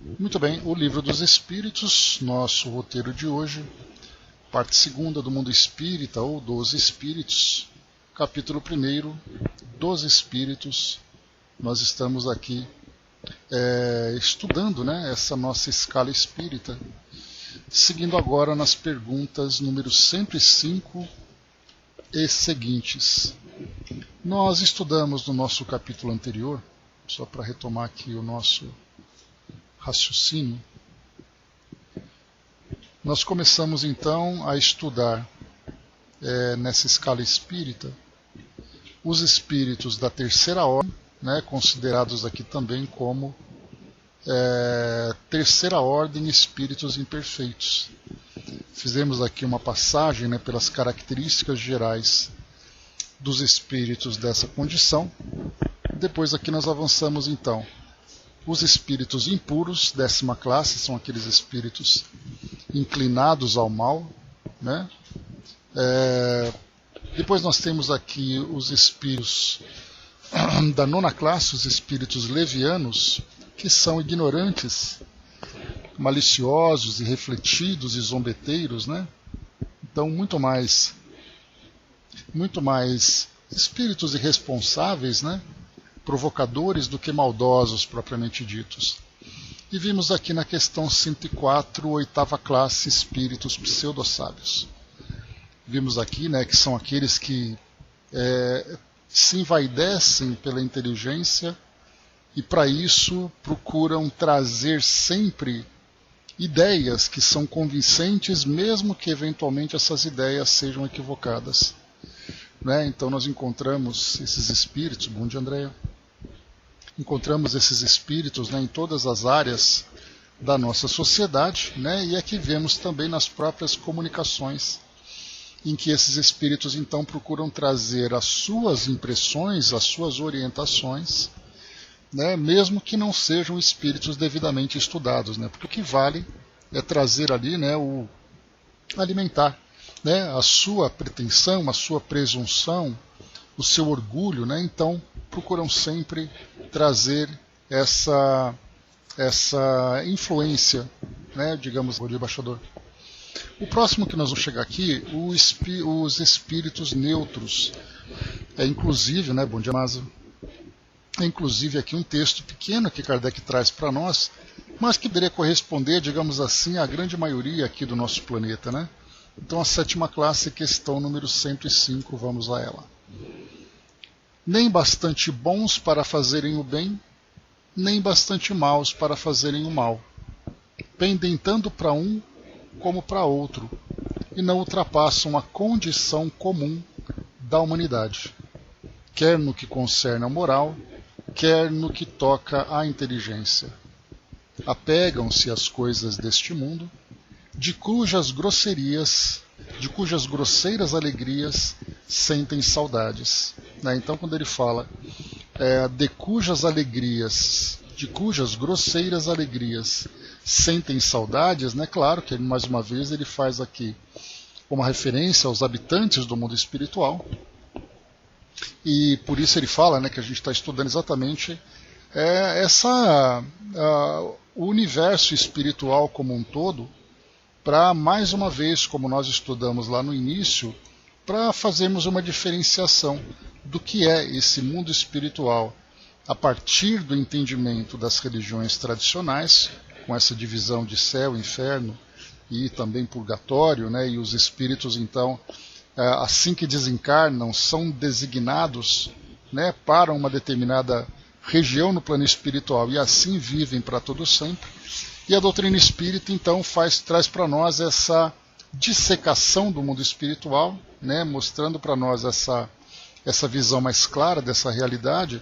Muito bem, o Livro dos Espíritos, nosso roteiro de hoje, parte 2ª do Mundo Espírita ou dos Espíritos, capítulo 1º, dos Espíritos. Nós estamos aqui estudando, essa nossa escala espírita, seguindo agora nas perguntas número 105 e seguintes. Nós estudamos no nosso capítulo anterior, só para retomar aqui o nosso raciocínio, nós começamos então a estudar nessa escala espírita os espíritos da terceira ordem, considerados aqui também como terceira ordem espíritos imperfeitos. Fizemos aqui uma passagem pelas características gerais dos espíritos dessa condição. Depois aqui nós avançamos então. Os espíritos impuros, 10ª classe, são aqueles espíritos inclinados ao mal. Depois nós temos aqui os espíritos da 9ª classe, os espíritos levianos, que são ignorantes, maliciosos, irrefletidos e zombeteiros, Então muito mais espíritos irresponsáveis, provocadores do que maldosos propriamente ditos. E vimos aqui na questão 104, 8ª classe, espíritos pseudo-sábios. Vimos aqui que são aqueles que se envaidecem pela inteligência e para isso procuram trazer sempre ideias que são convincentes, mesmo que eventualmente essas ideias sejam equivocadas. Então nós encontramos esses espíritos, bom dia Andréia, encontramos esses espíritos em todas as áreas da nossa sociedade, e aqui vemos também nas próprias comunicações, em que esses espíritos então procuram trazer as suas impressões, as suas orientações, mesmo que não sejam espíritos devidamente estudados, porque o que vale é trazer ali, alimentar a sua pretensão, a sua presunção, o seu orgulho, então procuram sempre trazer essa influência, digamos, do embaixador. O próximo que nós vamos chegar aqui, os espíritos neutros. Inclusive, bom dia, Masa. É inclusive aqui um texto pequeno que Kardec traz para nós, mas que poderia corresponder, digamos assim, à grande maioria aqui do nosso planeta, Então a 7ª classe, questão número 105, vamos a ela. Nem bastante bons para fazerem o bem, nem bastante maus para fazerem o mal. Pendem tanto para um como para outro, e não ultrapassam a condição comum da humanidade, quer no que concerne a moral, quer no que toca à inteligência. Apegam-se às coisas deste mundo, de cujas grosseiras alegrias sentem saudades. Então quando ele fala de cujas grosseiras alegrias sentem saudades, claro que mais uma vez ele faz aqui uma referência aos habitantes do mundo espiritual, e por isso ele fala que a gente está estudando exatamente o universo espiritual como um todo, para mais uma vez, como nós estudamos lá no início, para fazermos uma diferenciação do que é esse mundo espiritual a partir do entendimento das religiões tradicionais, com essa divisão de céu, inferno e também purgatório, e os espíritos então, assim que desencarnam, são designados para uma determinada região no plano espiritual e assim vivem para todo sempre. E a doutrina espírita então traz para nós essa dissecação do mundo espiritual, mostrando para nós essa visão mais clara dessa realidade,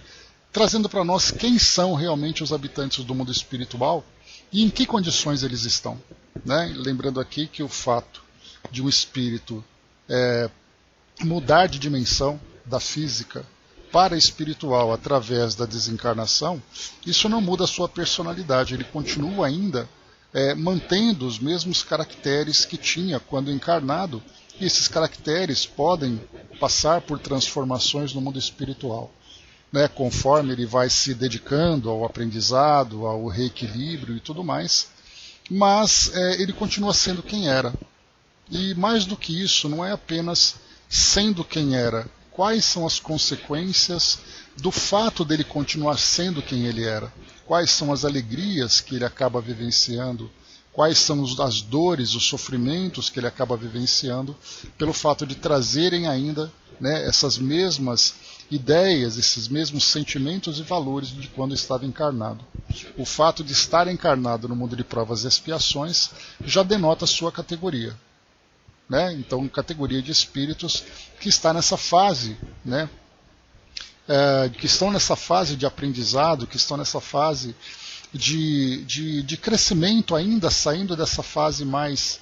trazendo para nós quem são realmente os habitantes do mundo espiritual e em que condições eles estão. Lembrando aqui que o fato de um espírito mudar de dimensão da física para a espiritual através da desencarnação, isso não muda a sua personalidade, ele continua ainda mantendo os mesmos caracteres que tinha quando encarnado, e esses caracteres podem passar por transformações no mundo espiritual. né, conforme ele vai se dedicando ao aprendizado, ao reequilíbrio e tudo mais, mas ele continua sendo quem era. E mais do que isso, não é apenas sendo quem era, quais são as consequências do fato dele continuar sendo quem ele era, quais são as alegrias que ele acaba vivenciando, quais são as dores, os sofrimentos que ele acaba vivenciando, pelo fato de trazerem ainda, né, essas mesmas ideias, esses mesmos sentimentos e valores de quando estava encarnado. O fato de estar encarnado no mundo de provas e expiações já denota a sua categoria. Né? Então, categoria de espíritos que está nessa fase, né? Que estão nessa fase de aprendizado, que estão nessa fase de crescimento ainda, saindo dessa fase mais,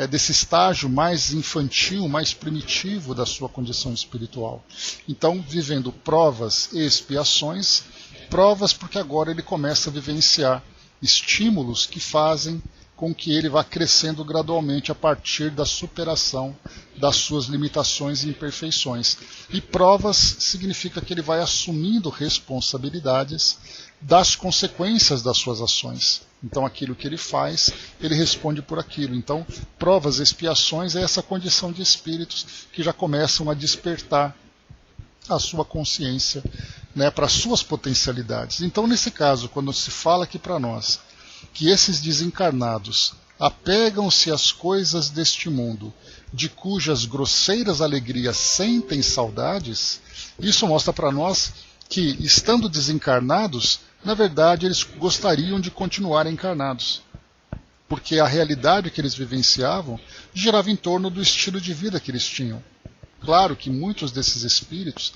desse estágio mais infantil, mais primitivo da sua condição espiritual. Então, vivendo provas e expiações, provas porque agora ele começa a vivenciar estímulos que fazem com que ele vá crescendo gradualmente a partir da superação das suas limitações e imperfeições. E provas significa que ele vai assumindo responsabilidades das consequências das suas ações. Então aquilo que ele faz, ele responde por aquilo. Então, provas e expiações é essa condição de espíritos que já começam a despertar a sua consciência, né, para as suas potencialidades. Então, nesse caso, quando se fala aqui para nós que esses desencarnados apegam-se às coisas deste mundo, de cujas grosseiras alegrias sentem saudades, isso mostra para nós que, estando desencarnados, na verdade eles gostariam de continuar encarnados, porque a realidade que eles vivenciavam girava em torno do estilo de vida que eles tinham. Claro que muitos desses espíritos,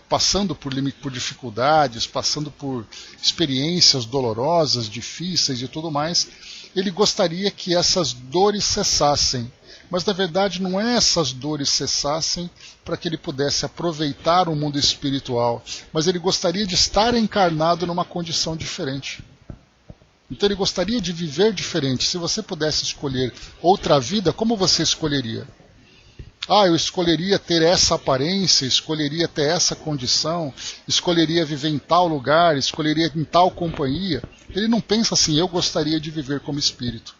passando por dificuldades, passando por experiências dolorosas, difíceis e tudo mais, ele gostaria que essas dores cessassem. Mas na verdade não é essas dores cessassem para que ele pudesse aproveitar o mundo espiritual, mas ele gostaria de estar encarnado numa condição diferente. Então ele gostaria de viver diferente. Se você pudesse escolher outra vida, como você escolheria? Eu escolheria ter essa aparência, escolheria ter essa condição, escolheria viver em tal lugar, escolheria em tal companhia. Ele não pensa assim, eu gostaria de viver como espírito.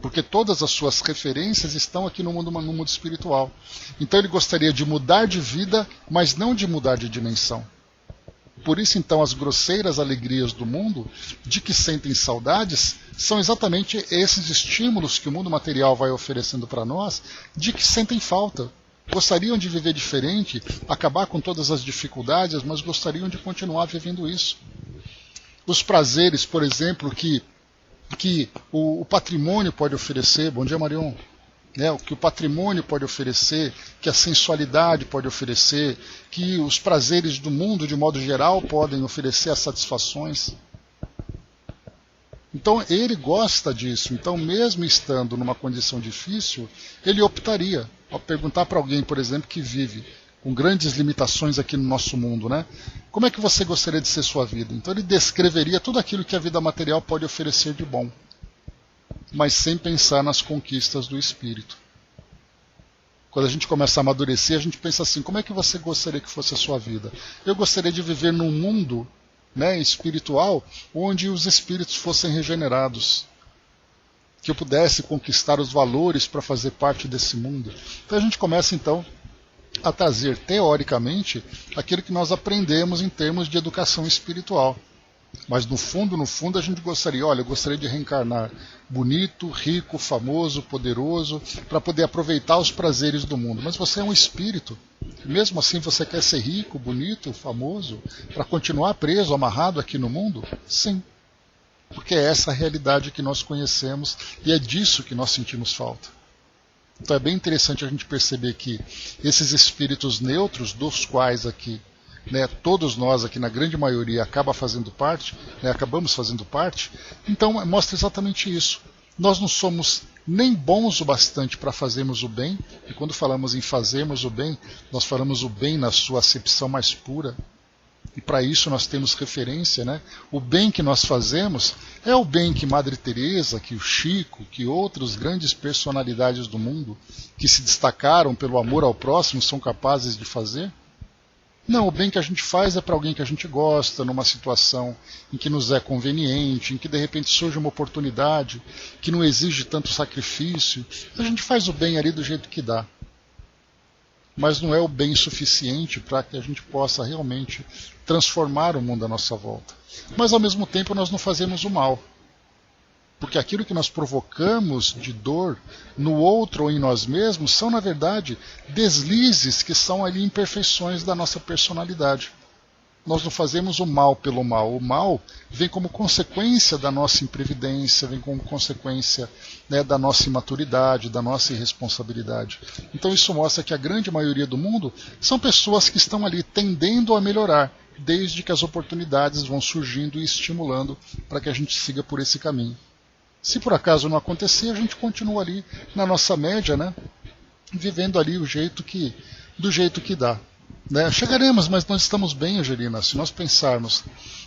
Porque todas as suas referências estão aqui no mundo espiritual. Então ele gostaria de mudar de vida, mas não de mudar de dimensão. Por isso, então, as grosseiras alegrias do mundo, de que sentem saudades, são exatamente esses estímulos que o mundo material vai oferecendo para nós, de que sentem falta. Gostariam de viver diferente, acabar com todas as dificuldades, mas gostariam de continuar vivendo isso. Os prazeres, por exemplo, que o patrimônio pode oferecer. Bom dia, Marion. O que o patrimônio pode oferecer, que a sensualidade pode oferecer, que os prazeres do mundo, de modo geral, podem oferecer as satisfações. Então ele gosta disso. Então, mesmo estando numa condição difícil, ele optaria. Ao perguntar para alguém, por exemplo, que vive com grandes limitações aqui no nosso mundo, né? Como é que você gostaria de ser sua vida? Então ele descreveria tudo aquilo que a vida material pode oferecer de bom, mas sem pensar nas conquistas do espírito. Quando a gente começa a amadurecer, a gente pensa assim, como é que você gostaria que fosse a sua vida? Eu gostaria de viver num mundo, né, espiritual, onde os espíritos fossem regenerados, que eu pudesse conquistar os valores para fazer parte desse mundo. Então a gente começa então a trazer, teoricamente, aquilo que nós aprendemos em termos de educação espiritual. Mas no fundo a gente gostaria, eu gostaria de reencarnar bonito, rico, famoso, poderoso, para poder aproveitar os prazeres do mundo. Mas você é um espírito. Mesmo assim você quer ser rico, bonito, famoso, para continuar preso, amarrado aqui no mundo? Sim. Porque é essa a realidade que nós conhecemos e é disso que nós sentimos falta. Então é bem interessante a gente perceber que esses espíritos neutros, dos quais aqui, né, todos nós aqui na grande maioria acabamos fazendo parte, então mostra exatamente isso. Nós não somos nem bons o bastante para fazermos o bem, e quando falamos em fazermos o bem, nós falamos o bem na sua acepção mais pura, e para isso nós temos referência, né? O bem que nós fazemos é o bem que Madre Teresa, que o Chico, que outras grandes personalidades do mundo que se destacaram pelo amor ao próximo são capazes de fazer. Não, o bem que a gente faz é para alguém que a gente gosta, numa situação em que nos é conveniente, em que de repente surge uma oportunidade que não exige tanto sacrifício. A gente faz o bem ali do jeito que dá. Mas não é o bem suficiente para que a gente possa realmente transformar o mundo à nossa volta. Mas ao mesmo tempo nós não fazemos o mal. Porque aquilo que nós provocamos de dor no outro ou em nós mesmos são, na verdade, deslizes que são ali imperfeições da nossa personalidade. Nós não fazemos o mal pelo mal. O mal vem como consequência da nossa imprevidência, vem como consequência, né, da nossa imaturidade, da nossa irresponsabilidade. Então isso mostra que a grande maioria do mundo são pessoas que estão ali tendendo a melhorar, desde que as oportunidades vão surgindo e estimulando para que a gente siga por esse caminho. Se por acaso não acontecer, a gente continua ali na nossa média, né, vivendo ali do jeito que dá. Né? Chegaremos, mas nós estamos bem, Angelina. Se nós pensarmos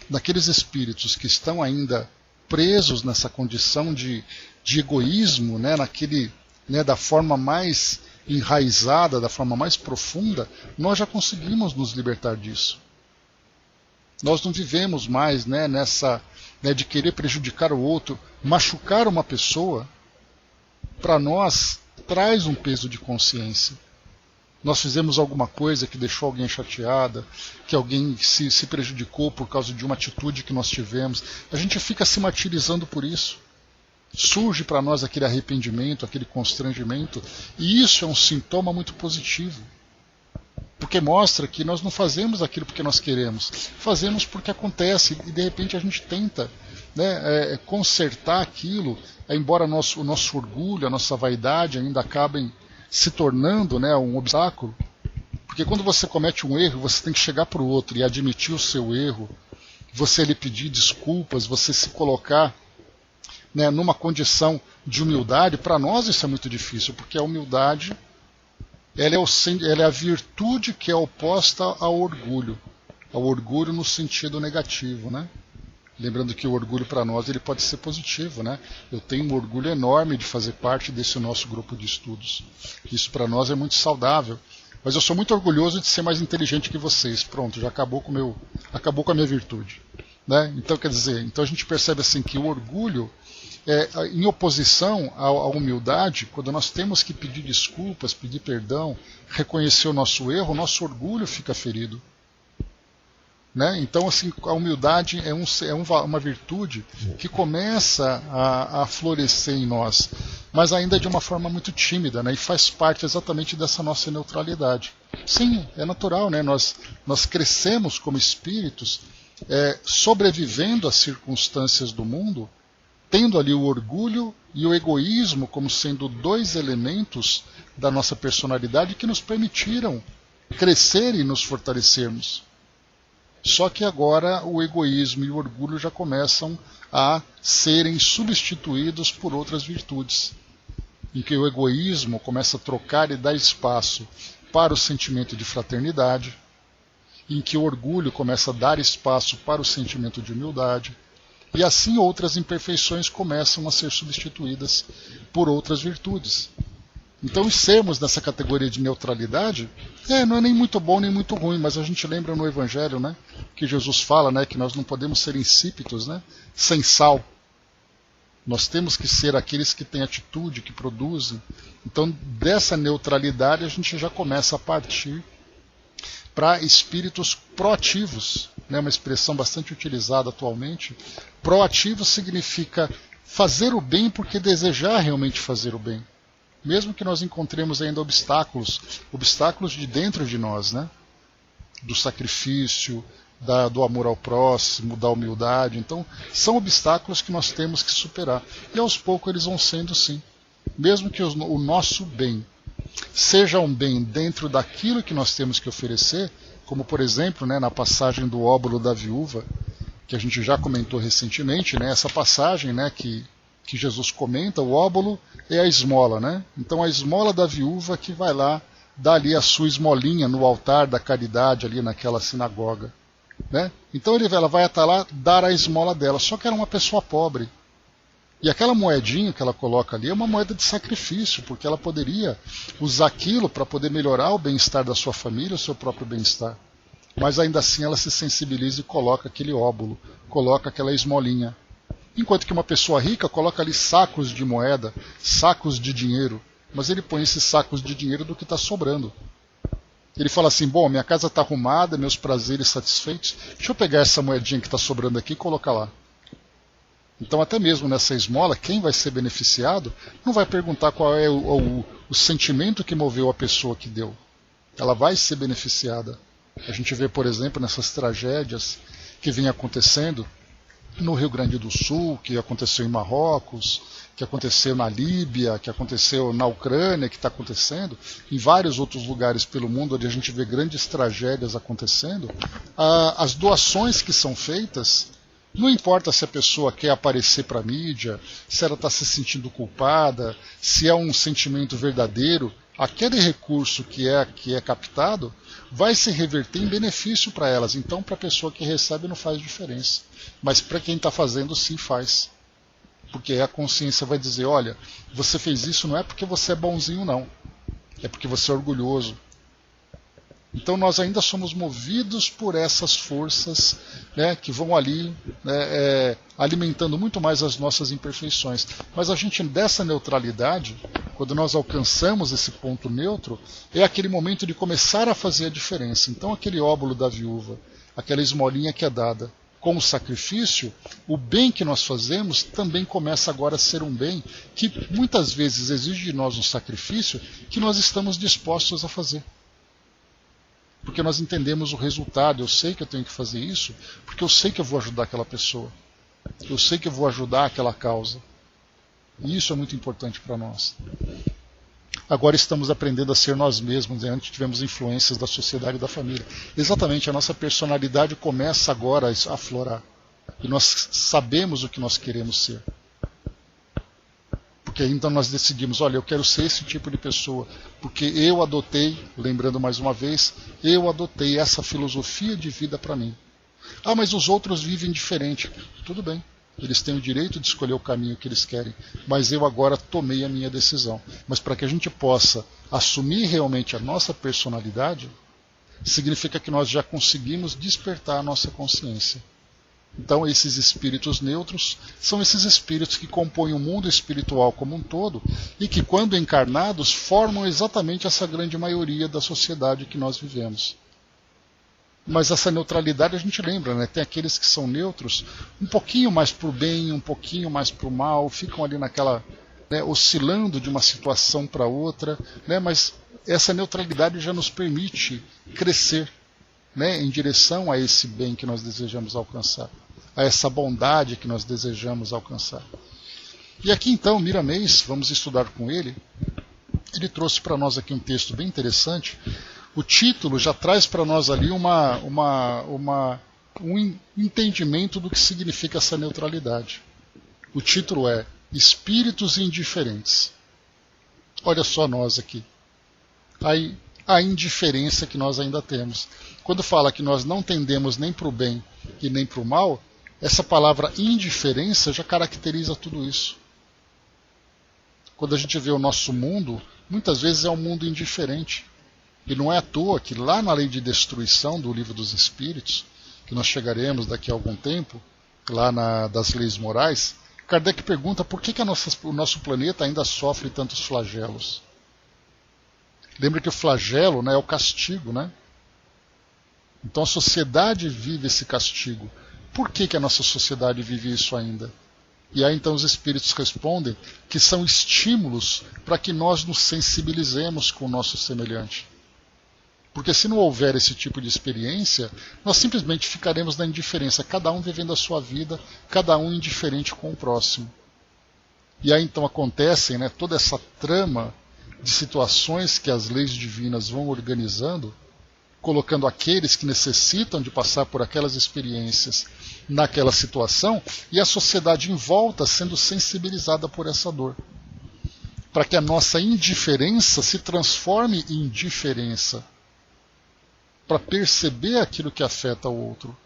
naqueles espíritos que estão ainda presos nessa condição de egoísmo, né, da forma mais enraizada, da forma mais profunda, nós já conseguimos nos libertar disso. Nós não vivemos mais, né, nessa, né, de querer prejudicar o outro, machucar uma pessoa, para nós traz um peso de consciência. Nós fizemos alguma coisa que deixou alguém chateada, que alguém se prejudicou por causa de uma atitude que nós tivemos. A gente fica se martirizando por isso. Surge para nós aquele arrependimento, aquele constrangimento, e isso é um sintoma muito positivo. Porque mostra que nós não fazemos aquilo porque nós queremos, fazemos porque acontece e de repente a gente tenta, né, consertar aquilo, embora o nosso orgulho, a nossa vaidade ainda acabem se tornando, né, um obstáculo. Porque quando você comete um erro, você tem que chegar para o outro e admitir o seu erro, você lhe pedir desculpas, você se colocar, né, numa condição de humildade. Para nós isso é muito difícil, porque a humildade ela é a virtude que é oposta ao orgulho no sentido negativo, né? Lembrando que o orgulho para nós ele pode ser positivo, né? Eu tenho um orgulho enorme de fazer parte desse nosso grupo de estudos. Isso para nós é muito saudável. Mas eu sou muito orgulhoso de ser mais inteligente que vocês. Pronto, já acabou com a minha virtude, né? Então quer dizer, então a gente percebe assim que o orgulho em oposição à humildade, quando nós temos que pedir desculpas, pedir perdão, reconhecer o nosso erro, o nosso orgulho fica ferido. Né? Então, assim, a humildade é uma virtude que começa a florescer em nós, mas ainda de uma forma muito tímida, né? E faz parte exatamente dessa nossa neutralidade. Sim, é natural, né? Nós crescemos como espíritos, sobrevivendo às circunstâncias do mundo, tendo ali o orgulho e o egoísmo como sendo dois elementos da nossa personalidade que nos permitiram crescer e nos fortalecermos. Só que agora o egoísmo e o orgulho já começam a serem substituídos por outras virtudes, em que o egoísmo começa a trocar e dar espaço para o sentimento de fraternidade, em que o orgulho começa a dar espaço para o sentimento de humildade, e assim outras imperfeições começam a ser substituídas por outras virtudes. Então, sermos nessa categoria de neutralidade não é nem muito bom nem muito ruim, mas a gente lembra no Evangelho, né, que Jesus fala, né, que nós não podemos ser insípidos, né, sem sal. Nós temos que ser aqueles que têm atitude, que produzem. Então, dessa neutralidade a gente já começa a partir para espíritos proativos, né, uma expressão bastante utilizada atualmente. Proativo significa fazer o bem porque desejar realmente fazer o bem. Mesmo que nós encontremos ainda obstáculos de dentro de nós, né? Do sacrifício, do amor ao próximo, da humildade. Então, são obstáculos que nós temos que superar. E aos poucos eles vão sendo sim. Mesmo que o nosso bem seja um bem dentro daquilo que nós temos que oferecer, como por exemplo, né, na passagem do óbolo da viúva, que a gente já comentou recentemente, né, essa passagem, né, que Jesus comenta, o óbolo é a esmola, né? Então a esmola da viúva que vai lá dar ali a sua esmolinha no altar da caridade ali naquela sinagoga, né? Então ela vai até lá dar a esmola dela, só que era uma pessoa pobre. E aquela moedinha que ela coloca ali é uma moeda de sacrifício, porque ela poderia usar aquilo para poder melhorar o bem-estar da sua família, o seu próprio bem-estar. mas ainda assim ela se sensibiliza e coloca aquele óbolo, coloca aquela esmolinha. Enquanto que uma pessoa rica coloca ali sacos de moeda, sacos de dinheiro, mas ele põe esses sacos de dinheiro do que está sobrando. Ele fala assim, bom, minha casa está arrumada, meus prazeres satisfeitos, deixa eu pegar essa moedinha que está sobrando aqui e colocar lá. Então até mesmo nessa esmola, quem vai ser beneficiado não vai perguntar qual é o sentimento que moveu a pessoa que deu. Ela vai ser beneficiada. A gente vê, por exemplo, nessas tragédias que vêm acontecendo no Rio Grande do Sul, que aconteceu em Marrocos, que aconteceu na Líbia, que aconteceu na Ucrânia, que está acontecendo, em vários outros lugares pelo mundo onde a gente vê grandes tragédias acontecendo, as doações que são feitas, não importa se a pessoa quer aparecer para a mídia, se ela está se sentindo culpada, se é um sentimento verdadeiro, aquele recurso que é captado vai se reverter em benefício para elas. Então, para a pessoa que recebe não faz diferença. Mas para quem está fazendo, sim faz. Porque a consciência vai dizer, olha, você fez isso não é porque você é bonzinho, não. É porque você é orgulhoso. Então nós ainda somos movidos por essas forças, né, que vão ali, né, alimentando muito mais as nossas imperfeições. Mas a gente, dessa neutralidade, quando nós alcançamos esse ponto neutro, é aquele momento de começar a fazer a diferença. Então aquele óbolo da viúva, aquela esmolinha que é dada com o sacrifício, o bem que nós fazemos também começa agora a ser um bem que muitas vezes exige de nós um sacrifício que nós estamos dispostos a fazer. Porque nós entendemos o resultado, eu sei que eu tenho que fazer isso, porque eu sei que eu vou ajudar aquela pessoa. Eu sei que eu vou ajudar aquela causa. E isso é muito importante para nós. Agora estamos aprendendo a ser nós mesmos, né? Antes tivemos influências da sociedade e da família. Exatamente, a nossa personalidade começa agora a aflorar. E nós sabemos o que nós queremos ser. Porque então nós decidimos, olha, eu quero ser esse tipo de pessoa, porque eu adotei, lembrando mais uma vez, eu adotei essa filosofia de vida para mim. Ah, mas os outros vivem diferente. Tudo bem, eles têm o direito de escolher o caminho que eles querem, mas eu agora tomei a minha decisão. Mas para que a gente possa assumir realmente a nossa personalidade, significa que nós já conseguimos despertar a nossa consciência. Então esses espíritos neutros são esses espíritos que compõem o mundo espiritual como um todo e que, quando encarnados, formam exatamente essa grande maioria da sociedade que nós vivemos. Mas essa neutralidade a gente lembra, né? Tem aqueles que são neutros, um pouquinho mais para o bem, um pouquinho mais para o mal, ficam ali naquela, né, oscilando de uma situação para outra, né? Mas essa neutralidade já nos permite crescer, né, em direção a esse bem que nós desejamos alcançar, a essa bondade que nós desejamos alcançar. E aqui então, Miramês, vamos estudar com ele, ele trouxe para nós aqui um texto bem interessante. O título já traz para nós ali um entendimento do que significa essa neutralidade. O título é Espíritos Indiferentes. Olha só nós aqui. Aí, a indiferença que nós ainda temos. Quando fala que nós não tendemos nem para o bem e nem para o mal, essa palavra indiferença já caracteriza tudo isso. Quando a gente vê o nosso mundo, muitas vezes é um mundo indiferente. E não é à toa que lá na Lei de Destruição do Livro dos Espíritos, que nós chegaremos daqui a algum tempo, lá das leis morais, Kardec pergunta por que o nosso planeta ainda sofre tantos flagelos. Lembra que o flagelo, né, é o castigo, né? Então a sociedade vive esse castigo. Por que a nossa sociedade vive isso ainda? E aí então os espíritos respondem que são estímulos para que nós nos sensibilizemos com o nosso semelhante. Porque se não houver esse tipo de experiência, nós simplesmente ficaremos na indiferença, cada um vivendo a sua vida, cada um indiferente com o próximo. E aí então acontecem, né, toda essa trama de situações que as leis divinas vão organizando, colocando aqueles que necessitam de passar por aquelas experiências naquela situação, e a sociedade em volta sendo sensibilizada por essa dor. Para que a nossa indiferença se transforme em diferença. Para perceber aquilo que afeta o outro.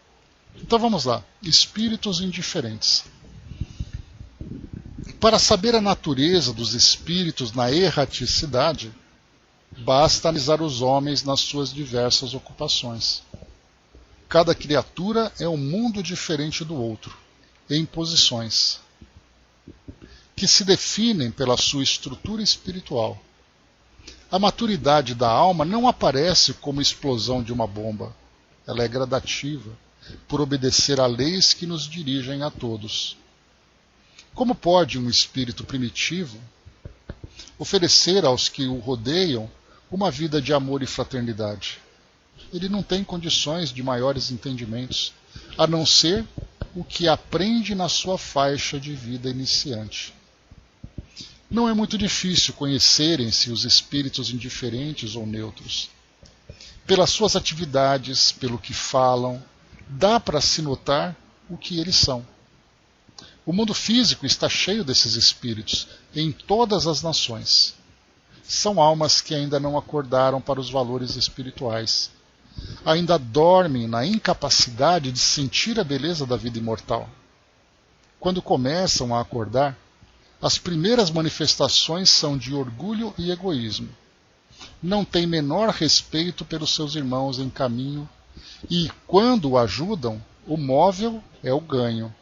Então vamos lá. Espíritos indiferentes. Para saber a natureza dos espíritos na erraticidade, basta analisar os homens nas suas diversas ocupações. Cada criatura é um mundo diferente do outro, em posições, que se definem pela sua estrutura espiritual. A maturidade da alma não aparece como explosão de uma bomba. Ela é gradativa, por obedecer a leis que nos dirigem a todos. Como pode um espírito primitivo oferecer aos que o rodeiam uma vida de amor e fraternidade? Ele não tem condições de maiores entendimentos, a não ser o que aprende na sua faixa de vida iniciante. Não é muito difícil conhecerem-se os espíritos indiferentes ou neutros. Pelas suas atividades, pelo que falam, dá para se notar o que eles são. O mundo físico está cheio desses espíritos, em todas as nações. São almas que ainda não acordaram para os valores espirituais. Ainda dormem na incapacidade de sentir a beleza da vida imortal. Quando começam a acordar, as primeiras manifestações são de orgulho e egoísmo. Não têm menor respeito pelos seus irmãos em caminho e, quando o ajudam, o móvel é o ganho.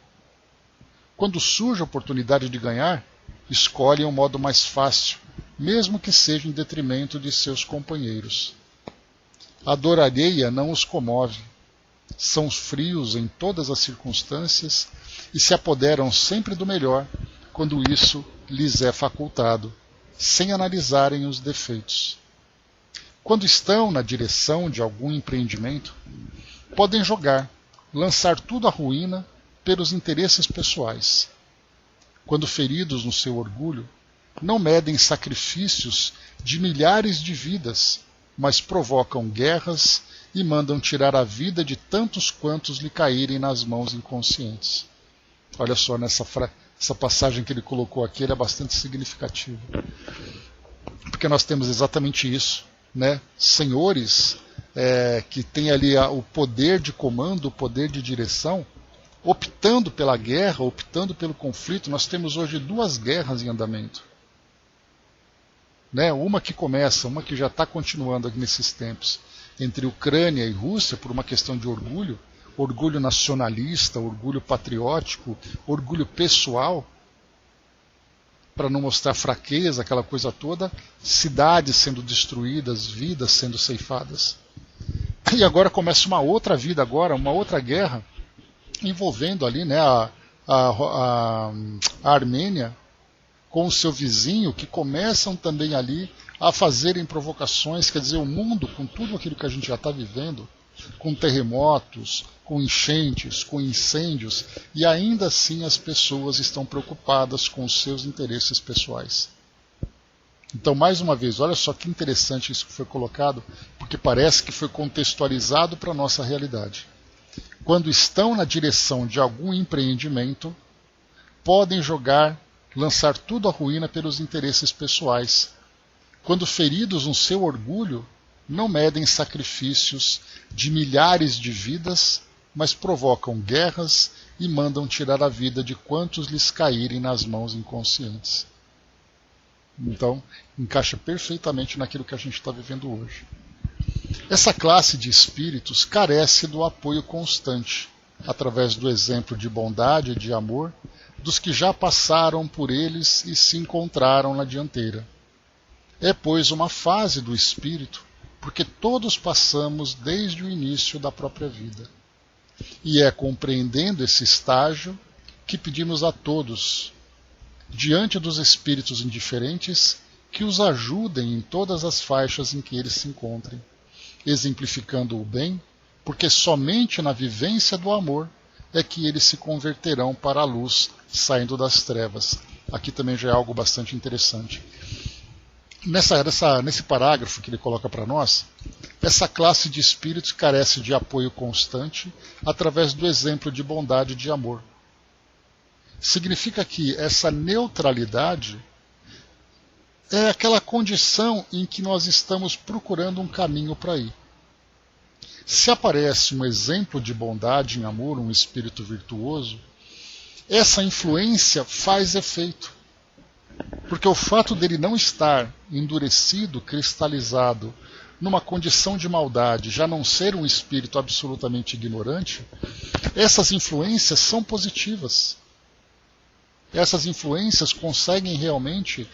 Quando surge a oportunidade de ganhar, escolhem o modo mais fácil, mesmo que seja em detrimento de seus companheiros. A dor alheia não os comove. São frios em todas as circunstâncias e se apoderam sempre do melhor quando isso lhes é facultado, sem analisarem os defeitos. Quando estão na direção de algum empreendimento, podem jogar, lançar tudo à ruína pelos interesses pessoais. Quando feridos no seu orgulho, não medem sacrifícios de milhares de vidas, mas provocam guerras e mandam tirar a vida de tantos quantos lhe caírem nas mãos inconscientes. Olha só, essa passagem que ele colocou aqui, ele é bastante significativa. Porque nós temos exatamente isso, né? Senhores que têm ali o poder de comando, o poder de direção, optando pela guerra, optando pelo conflito. Nós temos hoje 2 guerras em andamento. Né? Uma que começa, uma que já está continuando aqui nesses tempos, entre Ucrânia e Rússia, por uma questão de orgulho, orgulho nacionalista, orgulho patriótico, orgulho pessoal, para não mostrar fraqueza, aquela coisa toda, cidades sendo destruídas, vidas sendo ceifadas. E agora começa uma outra vida, uma outra guerra, envolvendo ali, né, a Armênia com o seu vizinho, que começam também ali a fazerem provocações. Quer dizer, o mundo, com tudo aquilo que a gente já está vivendo, com terremotos, com enchentes, com incêndios, e ainda assim as pessoas estão preocupadas com os seus interesses pessoais. Então, mais uma vez, olha só que interessante isso que foi colocado, porque parece que foi contextualizado para a nossa realidade. Quando estão na direção de algum empreendimento, podem jogar, lançar tudo à ruína pelos interesses pessoais. Quando feridos no seu orgulho, não medem sacrifícios de milhares de vidas, mas provocam guerras e mandam tirar a vida de quantos lhes caírem nas mãos inconscientes. Então, encaixa perfeitamente naquilo que a gente está vivendo hoje. Essa classe de espíritos carece do apoio constante, através do exemplo de bondade e de amor, dos que já passaram por eles e se encontraram na dianteira. É, pois, uma fase do espírito, porque todos passamos desde o início da própria vida. E é compreendendo esse estágio que pedimos a todos, diante dos espíritos indiferentes, que os ajudem em todas as faixas em que eles se encontrem, exemplificando o bem, porque somente na vivência do amor é que eles se converterão para a luz, saindo das trevas. Aqui também já é algo bastante interessante. Nesse parágrafo que ele coloca para nós, essa classe de espíritos carece de apoio constante através do exemplo de bondade e de amor. Significa que essa neutralidade é aquela condição em que nós estamos procurando um caminho para ir. Se aparece um exemplo de bondade em amor, um espírito virtuoso, essa influência faz efeito. Porque o fato dele não estar endurecido, cristalizado numa condição de maldade, já não ser um espírito absolutamente ignorante, essas influências são positivas. Essas influências conseguem realmente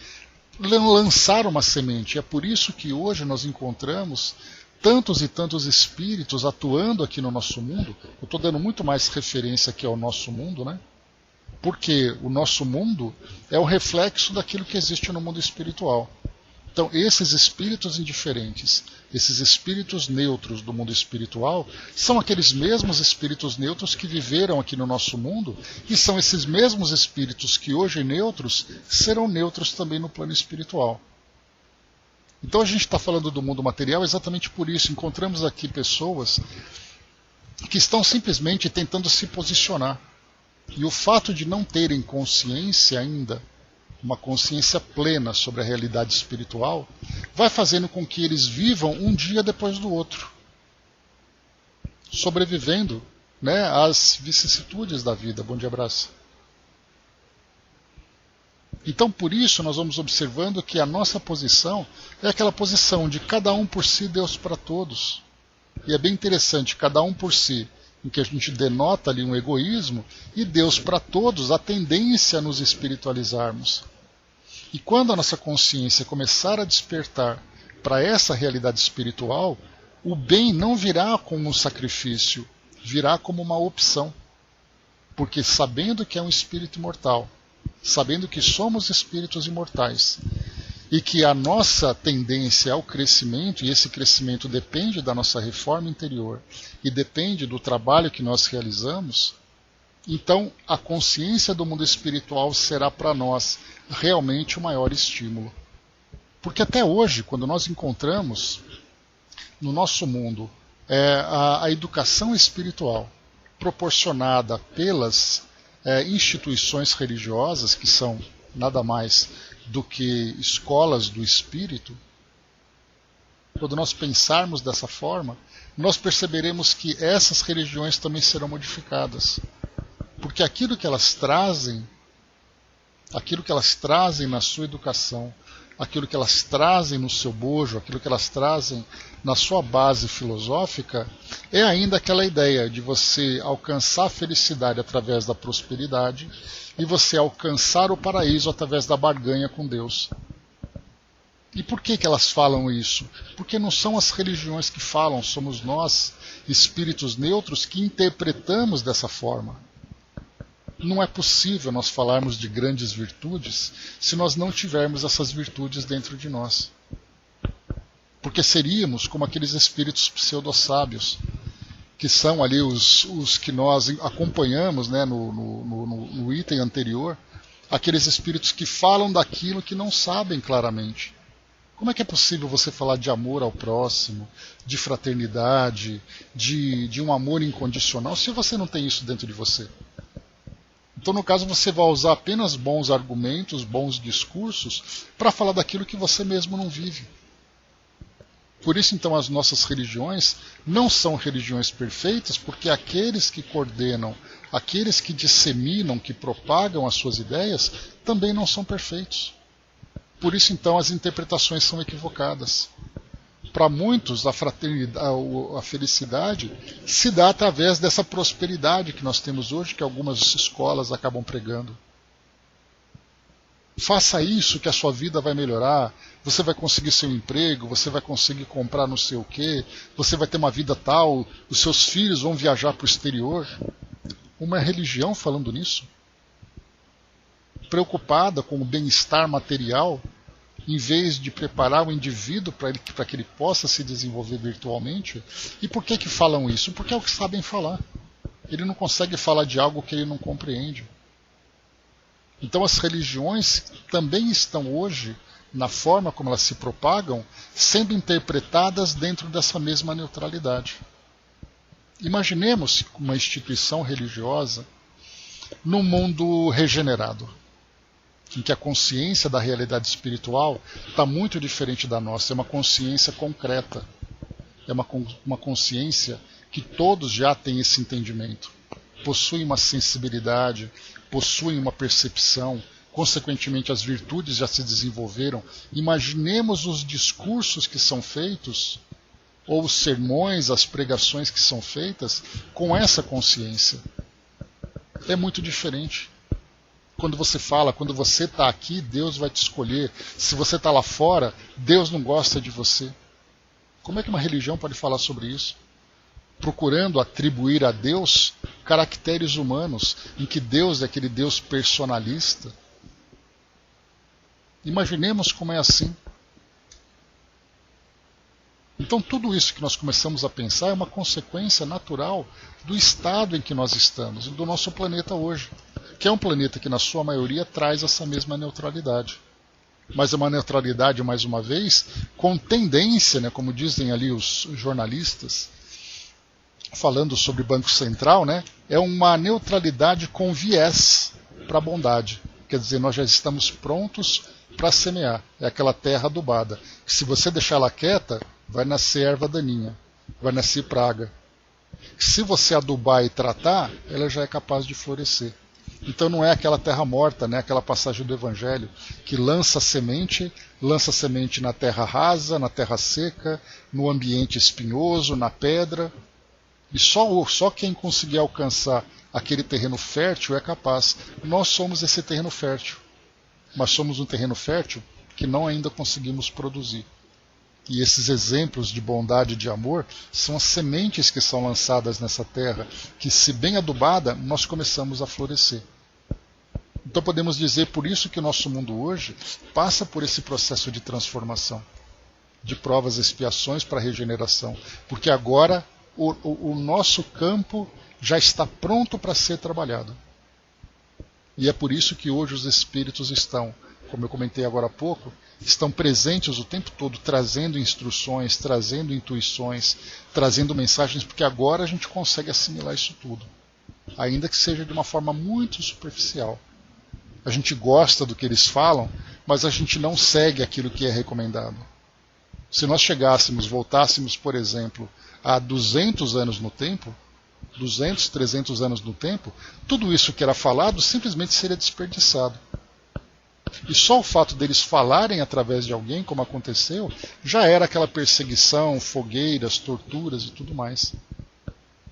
lançar uma semente. É por isso que hoje nós encontramos tantos e tantos espíritos atuando aqui no nosso mundo. Eu estou dando muito mais referência aqui ao nosso mundo, né? Porque o nosso mundo é o reflexo daquilo que existe no mundo espiritual. Então, esses espíritos indiferentes, esses espíritos neutros do mundo espiritual, são aqueles mesmos espíritos neutros que viveram aqui no nosso mundo, e são esses mesmos espíritos que hoje neutros serão neutros também no plano espiritual. Então a gente está falando do mundo material exatamente por isso. Encontramos aqui pessoas que estão simplesmente tentando se posicionar. E o fato de não terem consciência ainda, uma consciência plena sobre a realidade espiritual, vai fazendo com que eles vivam um dia depois do outro, sobrevivendo, né, às vicissitudes da vida. Bom dia, abraço. Então, por isso, nós vamos observando que a nossa posição é aquela posição de cada um por si, Deus para todos. E é bem interessante, cada um por si, em que a gente denota ali um egoísmo, e Deus para todos, a tendência a nos espiritualizarmos. E quando a nossa consciência começar a despertar para essa realidade espiritual, o bem não virá como um sacrifício, virá como uma opção. Porque sabendo que é um espírito imortal, sabendo que somos espíritos imortais, e que a nossa tendência ao crescimento, e esse crescimento depende da nossa reforma interior, e depende do trabalho que nós realizamos, então a consciência do mundo espiritual será para nós realmente o maior estímulo. Porque até hoje, quando nós encontramos no nosso mundo a educação espiritual proporcionada pelas instituições religiosas, que são nada mais do que escolas do espírito, quando nós pensarmos dessa forma, nós perceberemos que essas religiões também serão modificadas. Porque aquilo que elas trazem na sua educação, aquilo que elas trazem no seu bojo, aquilo que elas trazem na sua base filosófica, é ainda aquela ideia de você alcançar a felicidade através da prosperidade e você alcançar o paraíso através da barganha com Deus. E por que elas falam isso? Porque não são as religiões que falam, somos nós, espíritos neutros, que interpretamos dessa forma. Não é possível nós falarmos de grandes virtudes se nós não tivermos essas virtudes dentro de nós. Porque seríamos como aqueles espíritos pseudo-sábios, que são ali os que nós acompanhamos, né, no item anterior, aqueles espíritos que falam daquilo que não sabem claramente. Como é que é possível você falar de amor ao próximo, de fraternidade, de um amor incondicional, se você não tem isso dentro de você? Então, no caso, você vai usar apenas bons argumentos, bons discursos, para falar daquilo que você mesmo não vive. Por isso, então, as nossas religiões não são religiões perfeitas, porque aqueles que coordenam, aqueles que disseminam, que propagam as suas ideias, também não são perfeitos. Por isso, então, as interpretações são equivocadas. Para muitos, a felicidade se dá através dessa prosperidade que nós temos hoje, que algumas escolas acabam pregando. Faça isso que a sua vida vai melhorar, você vai conseguir seu emprego, você vai conseguir comprar não sei o quê, você vai ter uma vida tal, os seus filhos vão viajar para o exterior. Uma religião falando nisso? Preocupada com o bem-estar material, em vez de preparar o indivíduo para que ele possa se desenvolver virtualmente. E por que falam isso? Porque é o que sabem falar. Ele não consegue falar de algo que ele não compreende. Então as religiões também estão hoje, na forma como elas se propagam, sendo interpretadas dentro dessa mesma neutralidade. Imaginemos uma instituição religiosa num mundo regenerado, em que a consciência da realidade espiritual está muito diferente da nossa. É uma consciência concreta. É uma consciência que todos já têm esse entendimento. Possuem uma sensibilidade, possuem uma percepção, consequentemente as virtudes já se desenvolveram. Imaginemos os discursos que são feitos ou os sermões, as pregações que são feitas com essa consciência. É muito diferente. Quando você fala, quando você está aqui, Deus vai te escolher. Se você está lá fora, Deus não gosta de você. Como é que uma religião pode falar sobre isso? Procurando atribuir a Deus caracteres humanos, em que Deus é aquele Deus personalista. Imaginemos como é assim. Então tudo isso que nós começamos a pensar é uma consequência natural do estado em que nós estamos, do nosso planeta hoje, que é um planeta que na sua maioria traz essa mesma neutralidade. Mas é uma neutralidade, mais uma vez, com tendência, né, como dizem ali os jornalistas, falando sobre Banco Central, né, é uma neutralidade com viés para a bondade. Quer dizer, nós já estamos prontos para semear. É aquela terra adubada, que se você deixar ela quieta, vai nascer erva daninha, vai nascer praga. Se você adubar e tratar, ela já é capaz de florescer. Então não é aquela terra morta, né? Aquela passagem do Evangelho que lança semente na terra rasa, na terra seca, no ambiente espinhoso, na pedra. E só quem conseguir alcançar aquele terreno fértil é capaz. Nós somos esse terreno fértil, mas somos um terreno fértil que não ainda conseguimos produzir. E esses exemplos de bondade e de amor são as sementes que são lançadas nessa terra, que, se bem adubada, nós começamos a florescer. Então podemos dizer por isso que o nosso mundo hoje passa por esse processo de transformação, de provas e expiações para a regeneração, porque agora o nosso campo já está pronto para ser trabalhado. E é por isso que hoje os espíritos estão, como eu comentei agora há pouco, estão presentes o tempo todo, trazendo instruções, trazendo intuições, trazendo mensagens, porque agora a gente consegue assimilar isso tudo, ainda que seja de uma forma muito superficial. A gente gosta do que eles falam, mas a gente não segue aquilo que é recomendado. Se nós voltássemos, por exemplo, a 200 anos no tempo, 200, 300 anos no tempo, tudo isso que era falado simplesmente seria desperdiçado. E só o fato deles falarem através de alguém, como aconteceu, já era aquela perseguição, fogueiras, torturas e tudo mais.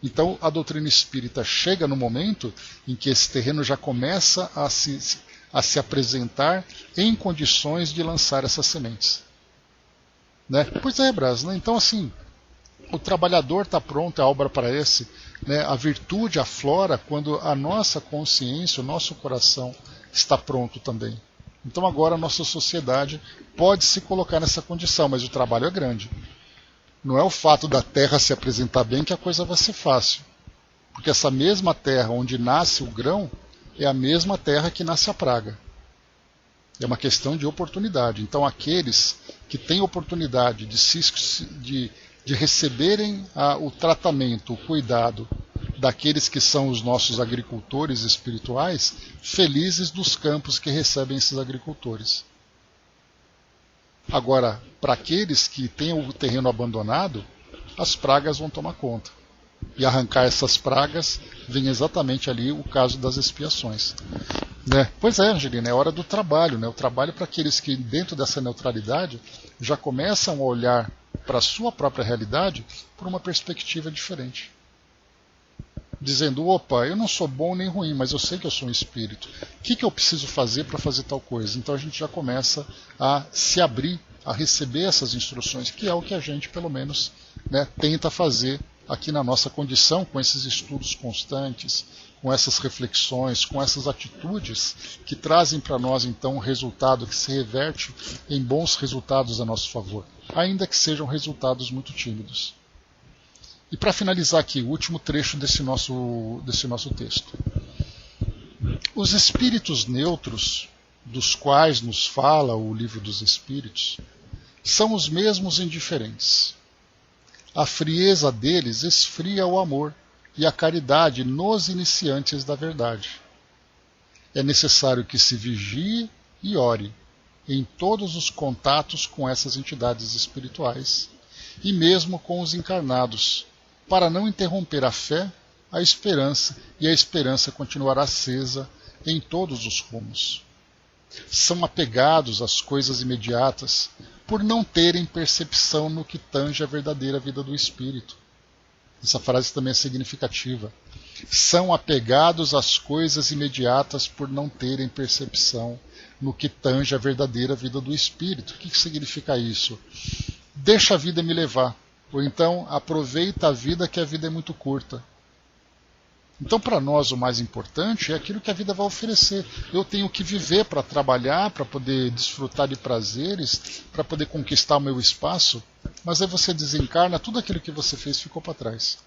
Então a doutrina espírita chega no momento em que esse terreno já começa a se apresentar em condições de lançar essas sementes. Né? Pois é, Brás, né? Então assim, o trabalhador está pronto, a obra para esse, né? A virtude aflora quando a nossa consciência, o nosso coração está pronto também. Então agora a nossa sociedade pode se colocar nessa condição, mas o trabalho é grande. Não é o fato da terra se apresentar bem que a coisa vai ser fácil. Porque essa mesma terra onde nasce o grão é a mesma terra que nasce a praga. É uma questão de oportunidade. Então aqueles que têm oportunidade de receberem o tratamento, o cuidado daqueles que são os nossos agricultores espirituais, felizes dos campos que recebem esses agricultores. Agora, para aqueles que têm o terreno abandonado, as pragas vão tomar conta. E arrancar essas pragas vem exatamente ali o caso das expiações. Né? Pois é, Angelina, é hora do trabalho. Né? O trabalho para aqueles que, dentro dessa neutralidade, já começam a olhar para a sua própria realidade por uma perspectiva diferente. Dizendo, opa, eu não sou bom nem ruim, mas eu sei que eu sou um espírito. O que eu preciso fazer para fazer tal coisa? Então a gente já começa a se abrir, a receber essas instruções, que é o que a gente, pelo menos, né, tenta fazer aqui na nossa condição, com esses estudos constantes, com essas reflexões, com essas atitudes que trazem para nós, então, um resultado que se reverte em bons resultados a nosso favor, ainda que sejam resultados muito tímidos. E para finalizar aqui, o último trecho desse nosso texto. Os espíritos neutros, dos quais nos fala o Livro dos Espíritos, são os mesmos indiferentes. A frieza deles esfria o amor e a caridade nos iniciantes da verdade. É necessário que se vigie e ore em todos os contatos com essas entidades espirituais, e mesmo com os encarnados, para não interromper a fé, a esperança, e a esperança continuará acesa em todos os rumos. São apegados às coisas imediatas, por não terem percepção no que tange a verdadeira vida do espírito. Essa frase também é significativa. São apegados às coisas imediatas por não terem percepção no que tange a verdadeira vida do espírito. O que significa isso? Deixa a vida me levar. Ou então, aproveita a vida, que a vida é muito curta. Então, para nós, o mais importante é aquilo que a vida vai oferecer. Eu tenho que viver para trabalhar, para poder desfrutar de prazeres, para poder conquistar o meu espaço. Mas aí você desencarna, tudo aquilo que você fez ficou para trás.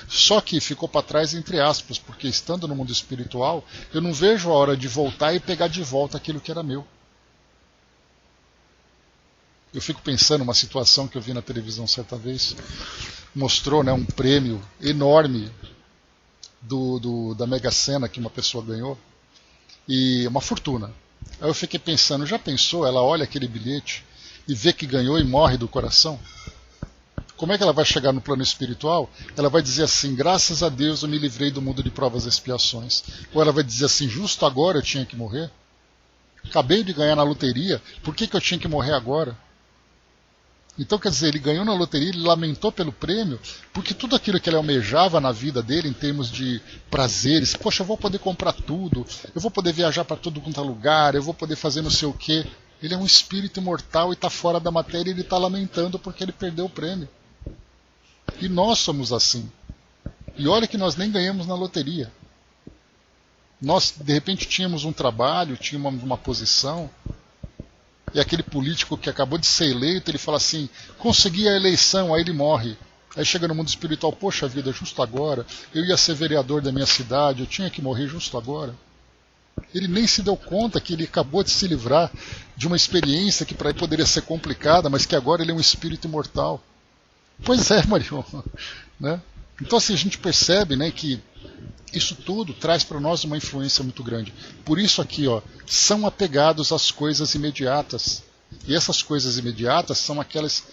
Só que ficou para trás entre aspas, porque estando no mundo espiritual, eu não vejo a hora de voltar e pegar de volta aquilo que era meu. Eu fico pensando uma situação que eu vi na televisão certa vez, mostrou, né, um prêmio enorme da Mega Sena que uma pessoa ganhou, e uma fortuna. Aí eu fiquei pensando, já pensou, ela olha aquele bilhete e vê que ganhou e morre do coração? Como é que ela vai chegar no plano espiritual? Ela vai dizer assim, graças a Deus eu me livrei do mundo de provas e expiações. Ou ela vai dizer assim, justo agora eu tinha que morrer? Acabei de ganhar na loteria, por que eu tinha que morrer agora? Então, quer dizer, ele ganhou na loteria, ele lamentou pelo prêmio, porque tudo aquilo que ele almejava na vida dele, em termos de prazeres, poxa, eu vou poder comprar tudo, eu vou poder viajar para todo quanto é lugar, eu vou poder fazer não sei o quê. Ele é um espírito imortal e está fora da matéria e ele está lamentando porque ele perdeu o prêmio. E nós somos assim. E olha que nós nem ganhamos na loteria. Nós, de repente, tínhamos um trabalho, tínhamos uma posição, e aquele político que acabou de ser eleito, ele fala assim, consegui a eleição, aí ele morre. Aí chega no mundo espiritual, poxa vida, justo agora, eu ia ser vereador da minha cidade, eu tinha que morrer justo agora. Ele nem se deu conta que ele acabou de se livrar de uma experiência que para ele poderia ser complicada, mas que agora ele é um espírito imortal. Pois é, Marion. Né? Então assim, a gente percebe, né, que isso tudo traz para nós uma influência muito grande. Por isso aqui, ó, são apegados às coisas imediatas. E essas coisas imediatas são aquelas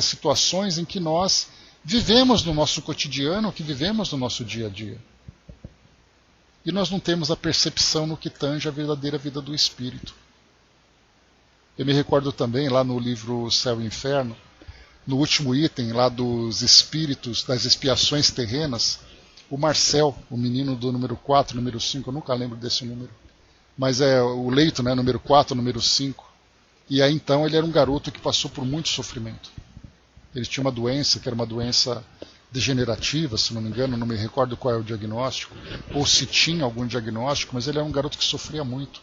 situações em que nós vivemos no nosso cotidiano, que vivemos no nosso dia a dia. E nós não temos a percepção no que tange a verdadeira vida do espírito. Eu me recordo também, lá no livro Céu e Inferno, no último item lá dos espíritos, das expiações terrenas, o Marcel, o menino do número 4, número 5, eu nunca lembro desse número, mas é o leito, né, número 4, número 5. E aí então ele era um garoto que passou por muito sofrimento. Ele tinha uma doença, que era uma doença degenerativa, se não me engano, não me recordo qual é o diagnóstico, ou se tinha algum diagnóstico, mas ele era um garoto que sofria muito.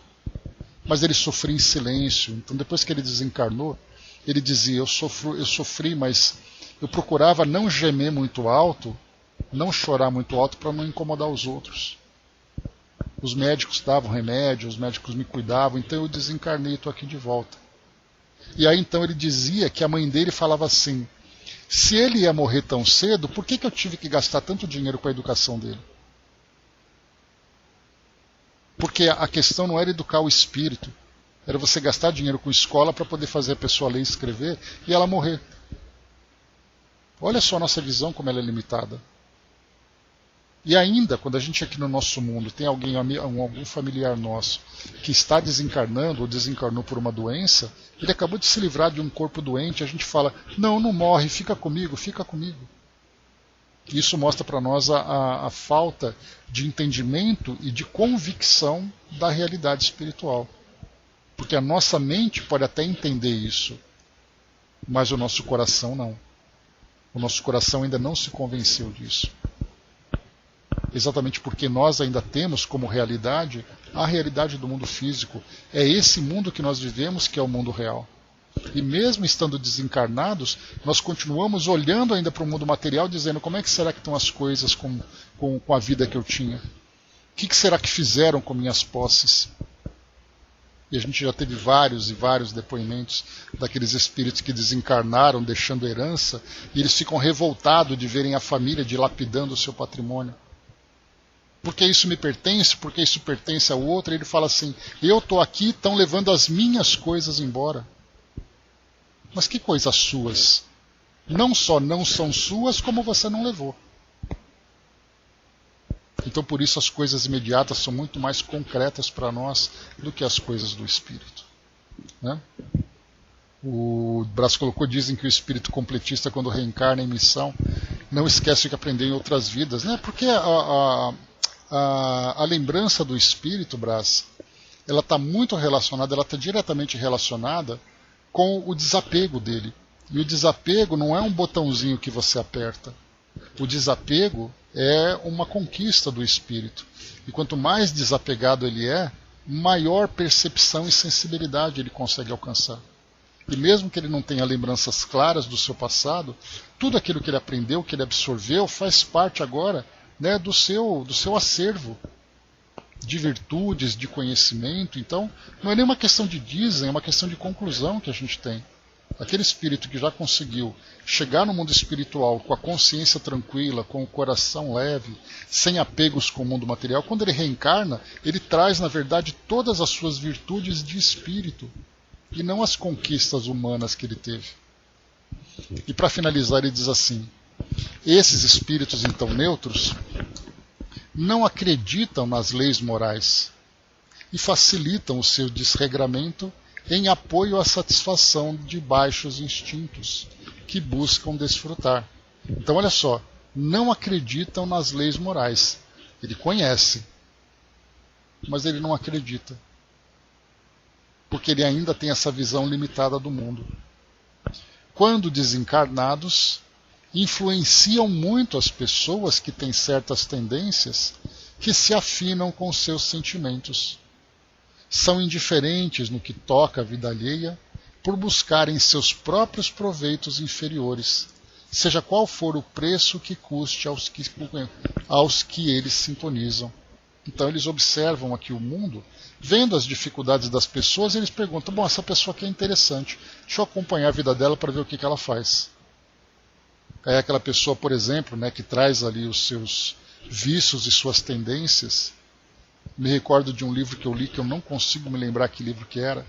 Mas ele sofria em silêncio. Então depois que ele desencarnou, ele dizia, eu sofri, mas eu procurava não gemer muito alto, não chorar muito alto para não incomodar os outros. Os médicos davam remédio, os médicos me cuidavam, então eu desencarnei e estou aqui de volta. E aí então ele dizia que a mãe dele falava assim, se ele ia morrer tão cedo, por que eu tive que gastar tanto dinheiro com a educação dele? Porque a questão não era educar o espírito, era você gastar dinheiro com escola para poder fazer a pessoa ler e escrever e ela morrer. Olha só a nossa visão como ela é limitada. E ainda, quando a gente aqui no nosso mundo tem algum familiar nosso que está desencarnando ou desencarnou por uma doença, ele acabou de se livrar de um corpo doente, a gente fala, não morre, fica comigo, fica comigo. Isso mostra para nós a falta de entendimento e de convicção da realidade espiritual. Porque a nossa mente pode até entender isso, mas o nosso coração não. O nosso coração ainda não se convenceu disso. Exatamente porque nós ainda temos como realidade a realidade do mundo físico. É esse mundo que nós vivemos que é o mundo real. E mesmo estando desencarnados, nós continuamos olhando ainda para o mundo material, dizendo como é que será que estão as coisas com a vida que eu tinha? O que será que fizeram com minhas posses? E a gente já teve vários e vários depoimentos daqueles espíritos que desencarnaram, deixando herança, e eles ficam revoltados de verem a família dilapidando o seu patrimônio. Porque isso me pertence, porque isso pertence ao outro, e ele fala assim, eu estou aqui, estão levando as minhas coisas embora. Mas que coisas suas? Não só não são suas, como você não levou. Então por isso as coisas imediatas são muito mais concretas para nós do que as coisas do espírito. Né? O Brás colocou, dizem que o espírito completista, quando reencarna em missão, não esquece o que aprendeu em outras vidas, né? Porque a lembrança do espírito, Brás, ela está muito relacionada, ela está diretamente relacionada com o desapego dele. E o desapego não é um botãozinho que você aperta. O desapego é uma conquista do espírito. E quanto mais desapegado ele é, maior percepção e sensibilidade ele consegue alcançar. E mesmo que ele não tenha lembranças claras do seu passado, tudo aquilo que ele aprendeu, que ele absorveu, faz parte agora, né, do seu acervo de virtudes, de conhecimento. Então, não é nem uma questão de dizem, é uma questão de conclusão que a gente tem. Aquele espírito que já conseguiu chegar no mundo espiritual com a consciência tranquila, com o coração leve, sem apegos com o mundo material, quando ele reencarna, ele traz, na verdade, todas as suas virtudes de espírito, e não as conquistas humanas que ele teve. E para finalizar, ele diz assim: esses espíritos então neutros não acreditam nas leis morais e facilitam o seu desregramento em apoio à satisfação de baixos instintos que buscam desfrutar. Então olha só, não acreditam nas leis morais. Ele conhece, mas ele não acredita, porque ele ainda tem essa visão limitada do mundo. Quando desencarnados, influenciam muito as pessoas que têm certas tendências que se afinam com seus sentimentos. São indiferentes no que toca à vida alheia por buscarem seus próprios proveitos inferiores, seja qual for o preço que custe aos que eles sintonizam. Então eles observam aqui o mundo, vendo as dificuldades das pessoas, e eles perguntam: bom, essa pessoa aqui é interessante, deixa eu acompanhar a vida dela para ver o que ela faz. É aquela pessoa, por exemplo, né, que traz ali os seus vícios e suas tendências. Me recordo de um livro que eu li, que eu não consigo me lembrar que livro que era.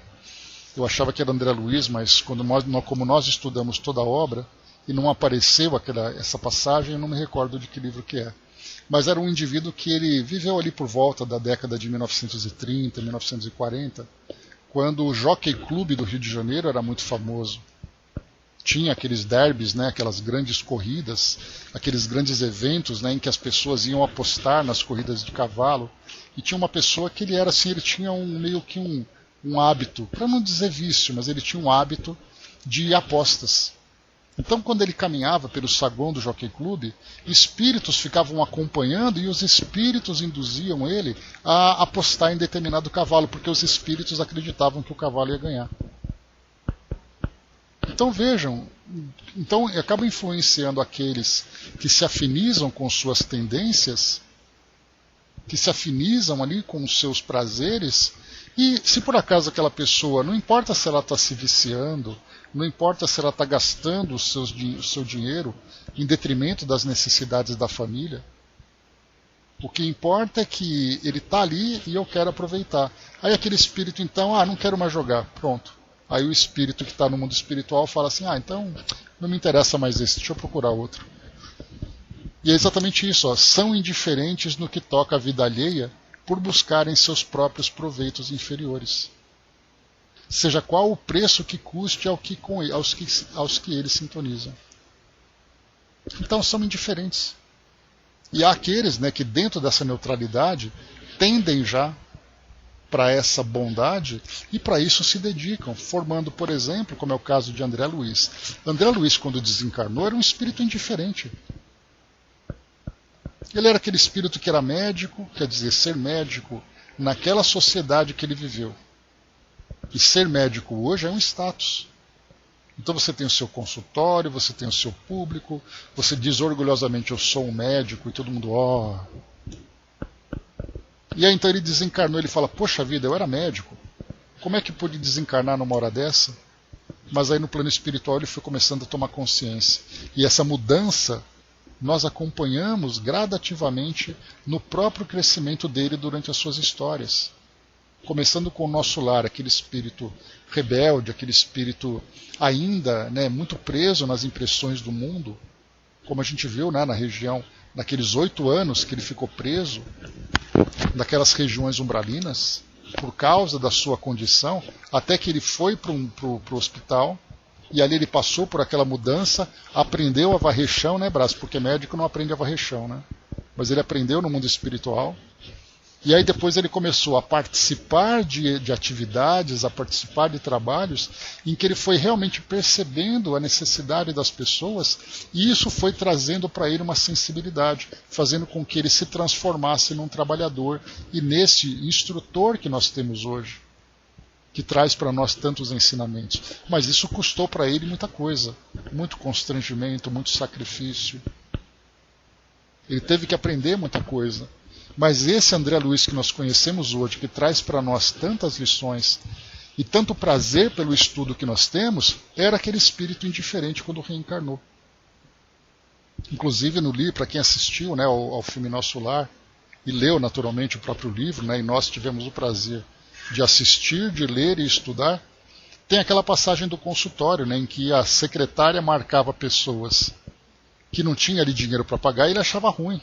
Eu achava que era André Luiz, mas como nós estudamos toda a obra e não apareceu essa passagem, eu não me recordo de que livro que é. Mas era um indivíduo que ele viveu ali por volta da década de 1930, 1940, quando o Jockey Club do Rio de Janeiro era muito famoso. Tinha aqueles derbys, né, aquelas grandes corridas, aqueles grandes eventos, né, em que as pessoas iam apostar nas corridas de cavalo. E tinha uma pessoa que ele era assim, ele tinha meio que um hábito, para não dizer vício, mas ele tinha um hábito de apostas. Então, quando ele caminhava pelo saguão do Jockey Club, espíritos ficavam acompanhando e os espíritos induziam ele a apostar em determinado cavalo, porque os espíritos acreditavam que o cavalo ia ganhar. Então vejam, então acaba influenciando aqueles que se afinizam com suas tendências, que se afinizam ali com os seus prazeres, e se por acaso aquela pessoa, não importa se ela está se viciando, não importa se ela está gastando o seu dinheiro em detrimento das necessidades da família, o que importa é que ele está ali e eu quero aproveitar. Aí aquele espírito então, não quero mais jogar, pronto. Aí o espírito que está no mundo espiritual fala assim: então não me interessa mais esse, deixa eu procurar outro. E é exatamente isso, são indiferentes no que toca à vida alheia por buscarem seus próprios proveitos inferiores. Seja qual o preço que custe aos que eles sintonizam. Então são indiferentes. E há aqueles, né, que dentro dessa neutralidade tendem já para essa bondade e para isso se dedicam, formando, por exemplo, como é o caso de André Luiz. André Luiz, quando desencarnou, era um espírito indiferente. Ele era aquele espírito que era médico, quer dizer, ser médico naquela sociedade que ele viveu. E ser médico hoje é um status. Então você tem o seu consultório, você tem o seu público, você diz orgulhosamente: eu sou um médico, e todo mundo, ó. E aí então ele desencarnou, ele fala: poxa vida, eu era médico, como é que pude desencarnar numa hora dessa? Mas aí no plano espiritual ele foi começando a tomar consciência. E essa mudança nós acompanhamos gradativamente no próprio crescimento dele durante as suas histórias. Começando com o nosso lar, aquele espírito rebelde, aquele espírito ainda, né, muito preso nas impressões do mundo, como a gente viu, né, na região, naqueles 8 anos que ele ficou preso, naquelas regiões umbralinas, por causa da sua condição, até que ele foi para o hospital, e ali ele passou por aquela mudança, aprendeu a varrer chão, né, Brás? Porque médico não aprende a varrer chão, né? Mas ele aprendeu no mundo espiritual. E aí depois ele começou a participar de atividades, a participar de trabalhos em que ele foi realmente percebendo a necessidade das pessoas, e isso foi trazendo para ele uma sensibilidade, fazendo com que ele se transformasse num trabalhador e nesse instrutor que nós temos hoje, que traz para nós tantos ensinamentos. Mas isso custou para ele muita coisa, muito constrangimento, muito sacrifício. Ele teve que aprender muita coisa. Mas esse André Luiz que nós conhecemos hoje, que traz para nós tantas lições e tanto prazer pelo estudo que nós temos, era aquele espírito indiferente quando reencarnou. Inclusive no livro, para quem assistiu, né, ao filme Nosso Lar, e leu naturalmente o próprio livro, né, e nós tivemos o prazer de assistir, de ler e estudar, tem aquela passagem do consultório, né, em que a secretária marcava pessoas que não tinham ali dinheiro para pagar e ele achava ruim.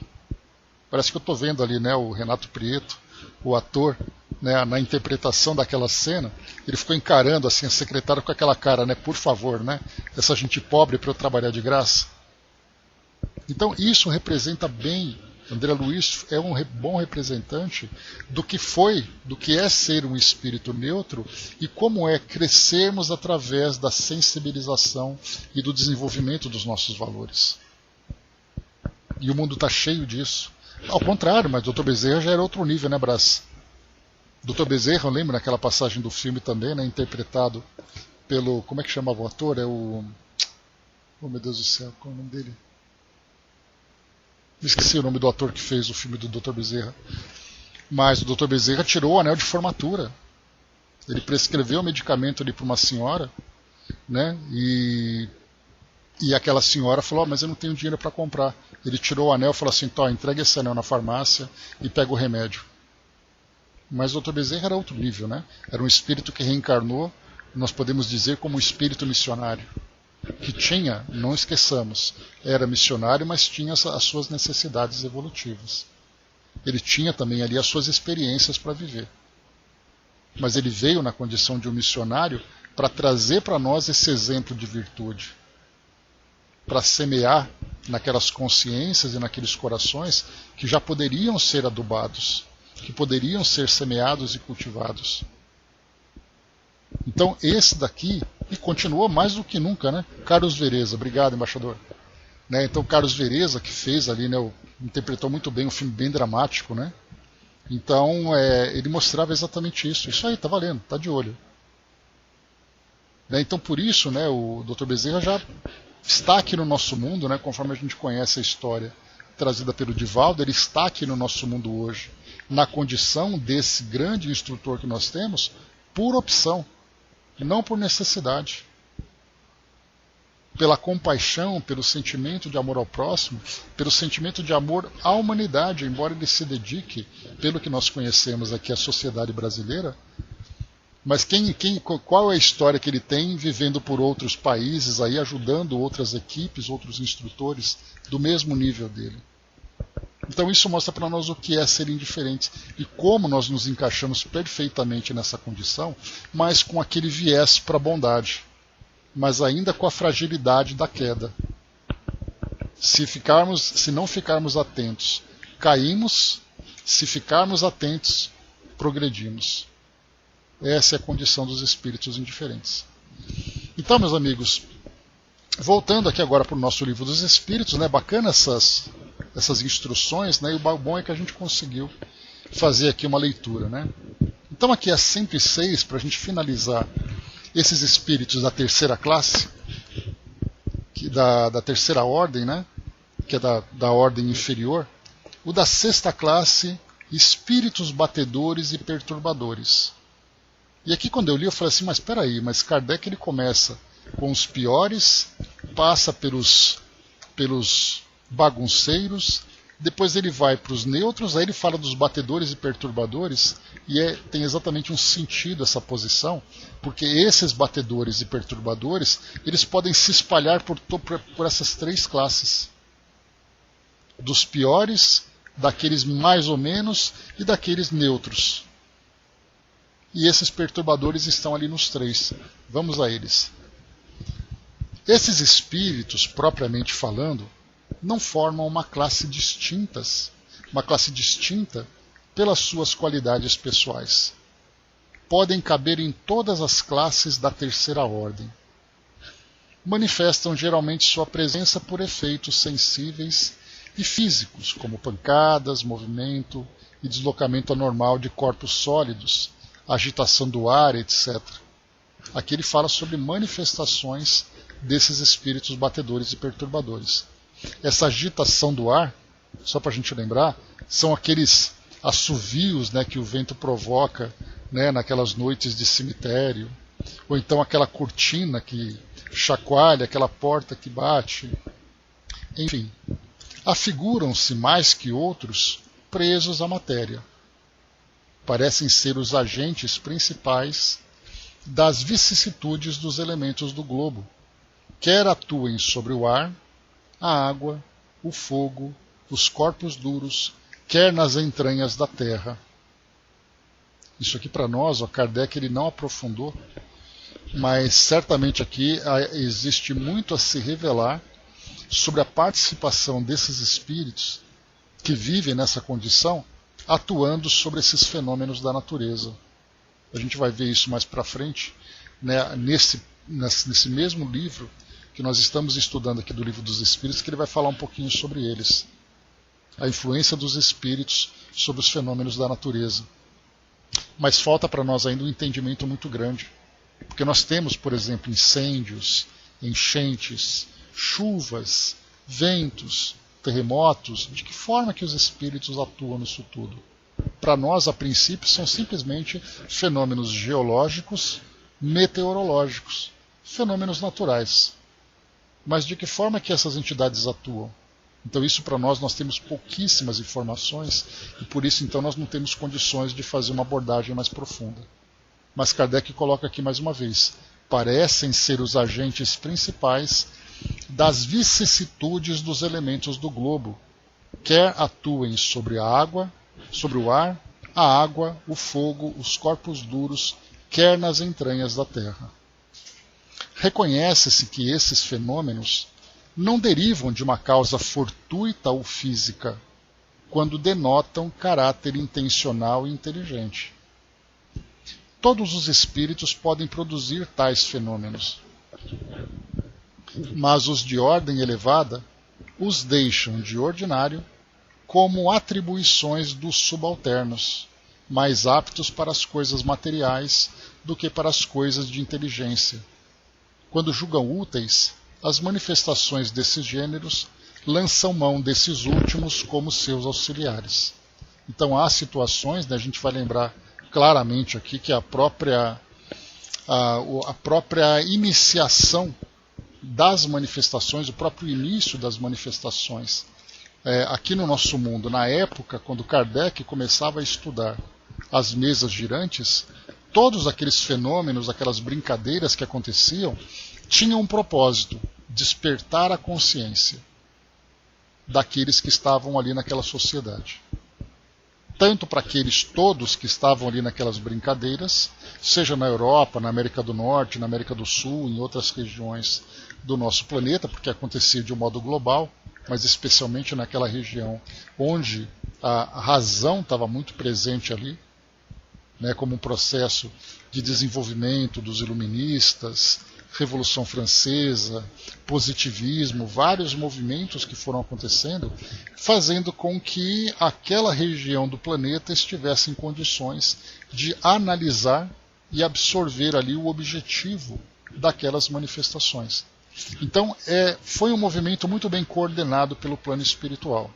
Parece que eu estou vendo ali, né, o Renato Prieto, o ator, né, na interpretação daquela cena, ele ficou encarando assim a secretária com aquela cara, né, por favor, né, essa gente pobre para eu trabalhar de graça. Então isso representa bem, André Luiz é um bom representante do que foi, do que é ser um espírito neutro e como é crescermos através da sensibilização e do desenvolvimento dos nossos valores. E o mundo está cheio disso. Ao contrário, mas Dr. Bezerra já era outro nível, né, Brás? Dr. Bezerra, eu lembro naquela passagem do filme também, né, interpretado pelo... Como é que chamava o ator? É o... Oh, meu Deus do céu, qual é o nome dele? Esqueci o nome do ator que fez o filme do Dr. Bezerra. Mas o Dr. Bezerra tirou o anel de formatura. Ele prescreveu o medicamento ali para uma senhora, né, e aquela senhora falou, mas eu não tenho dinheiro para comprar. Ele tirou o anel e falou assim, entrega esse anel na farmácia e pega o remédio. Mas o Dr. Bezerra era outro nível, né? Era um espírito que reencarnou, nós podemos dizer como um espírito missionário. Que tinha, não esqueçamos, era missionário, mas tinha as suas necessidades evolutivas. Ele tinha também ali as suas experiências para viver. Mas ele veio na condição de um missionário para trazer para nós esse exemplo de virtude. Para semear naquelas consciências e naqueles corações que já poderiam ser adubados, que poderiam ser semeados e cultivados. Então esse daqui, e continua mais do que nunca, né? Carlos Vereza, obrigado, embaixador. Né? Então Carlos Vereza, que fez ali, né, interpretou muito bem um filme bem dramático, né? Então ele mostrava exatamente isso. Isso aí, tá valendo, tá de olho. Né? Então por isso, né, o Dr. Bezerra já está aqui no nosso mundo, né, conforme a gente conhece a história trazida pelo Divaldo, ele está aqui no nosso mundo hoje, na condição desse grande instrutor que nós temos, por opção, não por necessidade. Pela compaixão, pelo sentimento de amor ao próximo, pelo sentimento de amor à humanidade, embora ele se dedique, pelo que nós conhecemos aqui, a sociedade brasileira. Mas qual é a história que ele tem vivendo por outros países, aí, ajudando outras equipes, outros instrutores do mesmo nível dele? Então isso mostra para nós o que é ser indiferente e como nós nos encaixamos perfeitamente nessa condição, mas com aquele viés para a bondade, mas ainda com a fragilidade da queda. Se não ficarmos atentos, caímos, se ficarmos atentos, progredimos. Essa é a condição dos espíritos indiferentes. Então, meus amigos, voltando aqui agora para o nosso livro dos Espíritos, né, bacana essas instruções, né, e o bom é que a gente conseguiu fazer aqui uma leitura. Né? Então aqui é 106, para a gente finalizar esses espíritos da terceira classe, da terceira ordem, né, que é da ordem inferior, o da sexta classe, espíritos batedores e perturbadores. E aqui quando eu li eu falei assim, mas espera aí, mas Kardec ele começa com os piores, passa pelos bagunceiros, depois ele vai para os neutros, aí ele fala dos batedores e perturbadores, e tem exatamente um sentido essa posição, porque esses batedores e perturbadores, eles podem se espalhar por essas três classes. Dos piores, daqueles mais ou menos e daqueles neutros. e esses perturbadores estão ali nos 3. Vamos a eles. Esses espíritos, propriamente falando, não formam uma classe distinta pelas suas qualidades pessoais. Podem caber em todas as classes da terceira ordem. Manifestam geralmente sua presença por efeitos sensíveis e físicos, como pancadas, movimento e deslocamento anormal de corpos sólidos, agitação do ar, etc. Aqui ele fala sobre manifestações desses espíritos batedores e perturbadores. Essa agitação do ar, só para a gente lembrar, são aqueles assovios, né, que o vento provoca, né, naquelas noites de cemitério, ou então aquela cortina que chacoalha, aquela porta que bate. Enfim, afiguram-se mais que outros presos à matéria. Parecem ser os agentes principais das vicissitudes dos elementos do globo, quer atuem sobre o ar, a água, o fogo, os corpos duros, quer nas entranhas da terra. Isso aqui para nós, Kardec ele não aprofundou, mas certamente aqui existe muito a se revelar sobre a participação desses espíritos que vivem nessa condição, atuando sobre esses fenômenos da natureza. A gente vai ver isso mais para frente, né, nesse mesmo livro que nós estamos estudando aqui do Livro dos Espíritos, que ele vai falar um pouquinho sobre eles. A influência dos espíritos sobre os fenômenos da natureza. Mas falta para nós ainda um entendimento muito grande. Porque nós temos, por exemplo, incêndios, enchentes, chuvas, ventos, terremotos. De que forma que os espíritos atuam nisso tudo? Para nós, a princípio, são simplesmente fenômenos geológicos, meteorológicos, fenômenos naturais. Mas de que forma que essas entidades atuam? Então isso para nós temos pouquíssimas informações e por isso então nós não temos condições de fazer uma abordagem mais profunda. Mas Kardec coloca aqui mais uma vez, parecem ser os agentes principais das vicissitudes dos elementos do globo, quer atuem sobre a água, sobre o ar, a água, o fogo, os corpos duros, quer nas entranhas da terra. Reconhece-se que esses fenômenos não derivam de uma causa fortuita ou física, quando denotam caráter intencional e inteligente. Todos os espíritos podem produzir tais fenômenos, mas os de ordem elevada os deixam de ordinário como atribuições dos subalternos, mais aptos para as coisas materiais do que para as coisas de inteligência. Quando julgam úteis, as manifestações desses gêneros lançam mão desses últimos como seus auxiliares. Então há situações, né, a gente vai lembrar claramente aqui que a própria iniciação das manifestações, o próprio início das manifestações, aqui no nosso mundo, na época quando Kardec começava a estudar as mesas girantes, todos aqueles fenômenos, aquelas brincadeiras que aconteciam, tinham um propósito: despertar a consciência daqueles que estavam ali naquela sociedade. Tanto para aqueles todos que estavam ali naquelas brincadeiras, seja na Europa, na América do Norte, na América do Sul, em outras regiões do nosso planeta, porque acontecia de um modo global, mas especialmente naquela região onde a razão estava muito presente ali, né, como um processo de desenvolvimento dos iluministas, Revolução Francesa, positivismo, vários movimentos que foram acontecendo, fazendo com que aquela região do planeta estivesse em condições de analisar e absorver ali o objetivo daquelas manifestações. Então, foi um movimento muito bem coordenado pelo plano espiritual.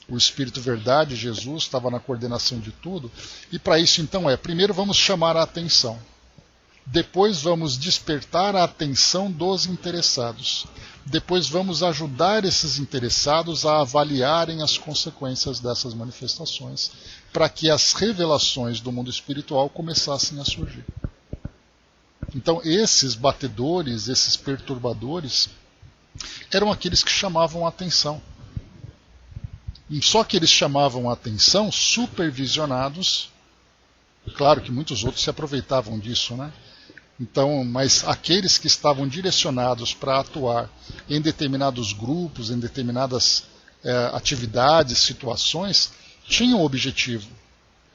O Espírito Verdade, Jesus, estava na coordenação de tudo, e para isso então primeiro vamos chamar a atenção. Depois vamos despertar a atenção dos interessados. Depois vamos ajudar esses interessados a avaliarem as consequências dessas manifestações, para que as revelações do mundo espiritual começassem a surgir. Então esses batedores, esses perturbadores, eram aqueles que chamavam a atenção. Só que eles chamavam a atenção supervisionados Claro que muitos outros se aproveitavam disso, né? Então, mas aqueles que estavam direcionados para atuar em determinados grupos, em determinadas atividades, situações, tinham o objetivo.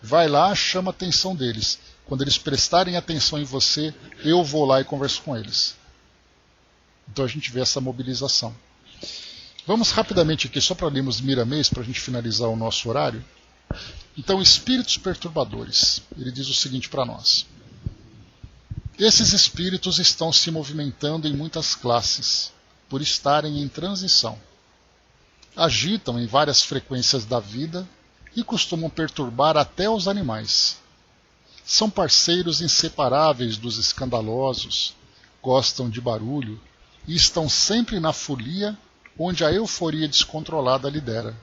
Vai lá, chama a atenção deles. Quando eles prestarem atenção em você, eu vou lá e converso com eles. Então a gente vê essa mobilização. Vamos rapidamente aqui, só para lermos Miramês, para a gente finalizar o nosso horário. Então, espíritos perturbadores. Ele diz o seguinte para nós. Esses espíritos estão se movimentando em muitas classes, por estarem em transição. Agitam em várias frequências da vida e costumam perturbar até os animais. São parceiros inseparáveis dos escandalosos, gostam de barulho e estão sempre na folia onde a euforia descontrolada lidera.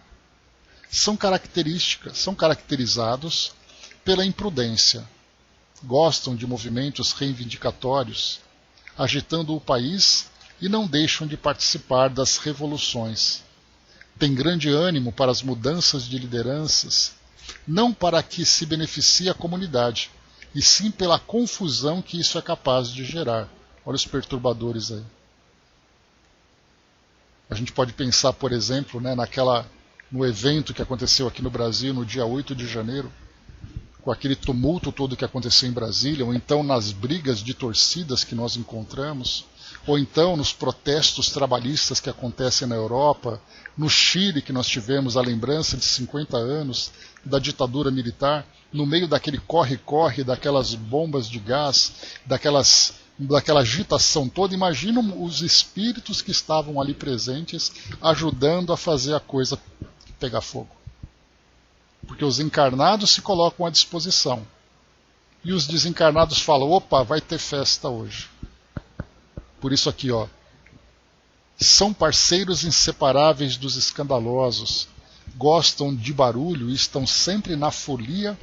São caracterizados pela imprudência. Gostam de movimentos reivindicatórios, agitando o país e não deixam de participar das revoluções. Têm grande ânimo para as mudanças de lideranças, não para que se beneficie a comunidade, e sim pela confusão que isso é capaz de gerar. Olha os perturbadores aí. A gente pode pensar, por exemplo, né, no evento que aconteceu aqui no Brasil no dia 8 de janeiro, com aquele tumulto todo que aconteceu em Brasília, ou então nas brigas de torcidas que nós encontramos, ou então nos protestos trabalhistas que acontecem na Europa, no Chile, que nós tivemos a lembrança de 50 anos da ditadura militar, no meio daquele corre-corre, daquelas bombas de gás, daquela agitação toda. Imagina os espíritos que estavam ali presentes ajudando a fazer a coisa pegar fogo. Porque os encarnados se colocam à disposição. E os desencarnados falam, opa, vai ter festa hoje. Por isso aqui, ó. São parceiros inseparáveis dos escandalosos. Gostam de barulho e estão sempre na folia,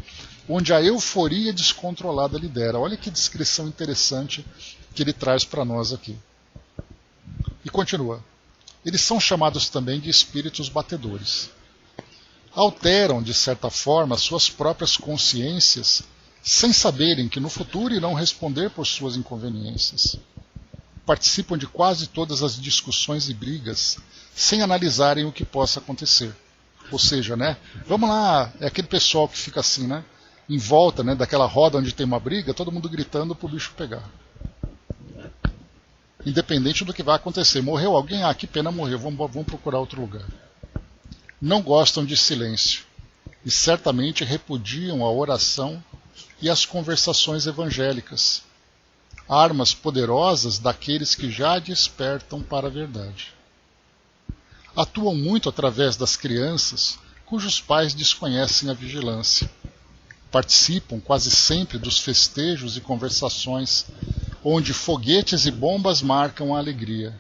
onde a euforia descontrolada lidera. Olha que descrição interessante que ele traz para nós aqui. E continua. Eles são chamados também de espíritos batedores. Alteram, de certa forma, suas próprias consciências, sem saberem que no futuro irão responder por suas inconveniências. Participam de quase todas as discussões e brigas, sem analisarem o que possa acontecer. Ou seja, né, vamos lá, é aquele pessoal que fica assim, né, em volta, né, daquela roda onde tem uma briga, todo mundo gritando para o bicho pegar. Independente do que vai acontecer. Morreu alguém? Ah, que pena, morreu, vamos procurar outro lugar. Não gostam de silêncio e certamente repudiam a oração e as conversações evangélicas, armas poderosas daqueles que já despertam para a verdade. Atuam muito através das crianças, cujos pais desconhecem a vigilância. Participam quase sempre dos festejos e conversações, onde foguetes e bombas marcam a alegria.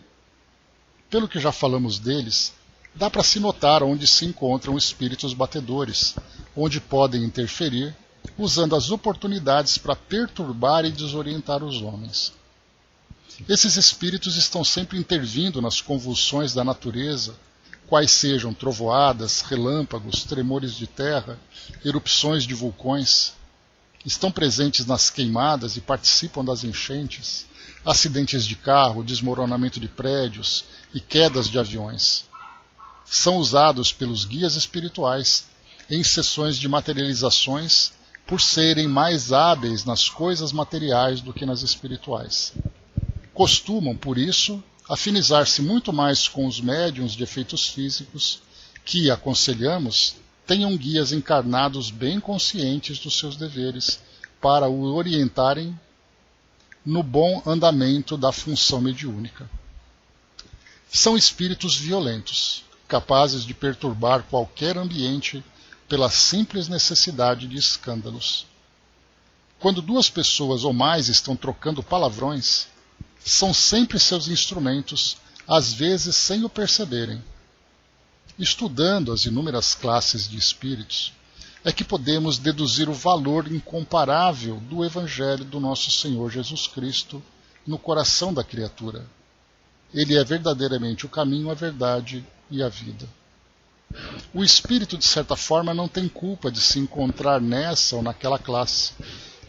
Pelo que já falamos deles, dá para se notar onde se encontram espíritos batedores, onde podem interferir, usando as oportunidades para perturbar e desorientar os homens. Esses espíritos estão sempre intervindo nas convulsões da natureza, quais sejam trovoadas, relâmpagos, tremores de terra, erupções de vulcões. Estão presentes nas queimadas e participam das enchentes, acidentes de carro, desmoronamento de prédios e quedas de aviões. São usados pelos guias espirituais em sessões de materializações por serem mais hábeis nas coisas materiais do que nas espirituais. Costumam, por isso, afinizar-se muito mais com os médiuns de efeitos físicos que, aconselhamos, tenham guias encarnados bem conscientes dos seus deveres para o orientarem no bom andamento da função mediúnica. São espíritos violentos, capazes de perturbar qualquer ambiente pela simples necessidade de escândalos. Quando duas pessoas ou mais estão trocando palavrões, são sempre seus instrumentos, às vezes sem o perceberem. Estudando as inúmeras classes de espíritos, é que podemos deduzir o valor incomparável do Evangelho do nosso Senhor Jesus Cristo no coração da criatura. Ele é verdadeiramente o caminho, a verdade e a vida. O espírito, de certa forma, não tem culpa de se encontrar nessa ou naquela classe,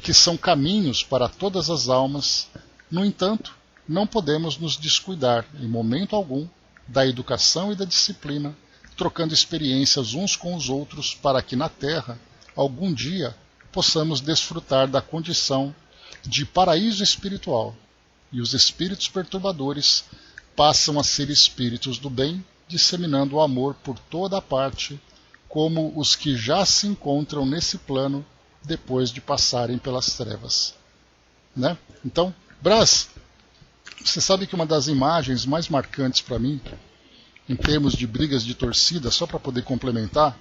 que são caminhos para todas as almas. No entanto, não podemos nos descuidar, em momento algum, da educação e da disciplina, trocando experiências uns com os outros para que na Terra, algum dia, possamos desfrutar da condição de paraíso espiritual, e os espíritos perturbadores passam a ser espíritos do bem, disseminando o amor por toda a parte, como os que já se encontram nesse plano depois de passarem pelas trevas. Né? Então, Brás, você sabe que uma das imagens mais marcantes para mim, em termos de brigas de torcida, só para poder complementar,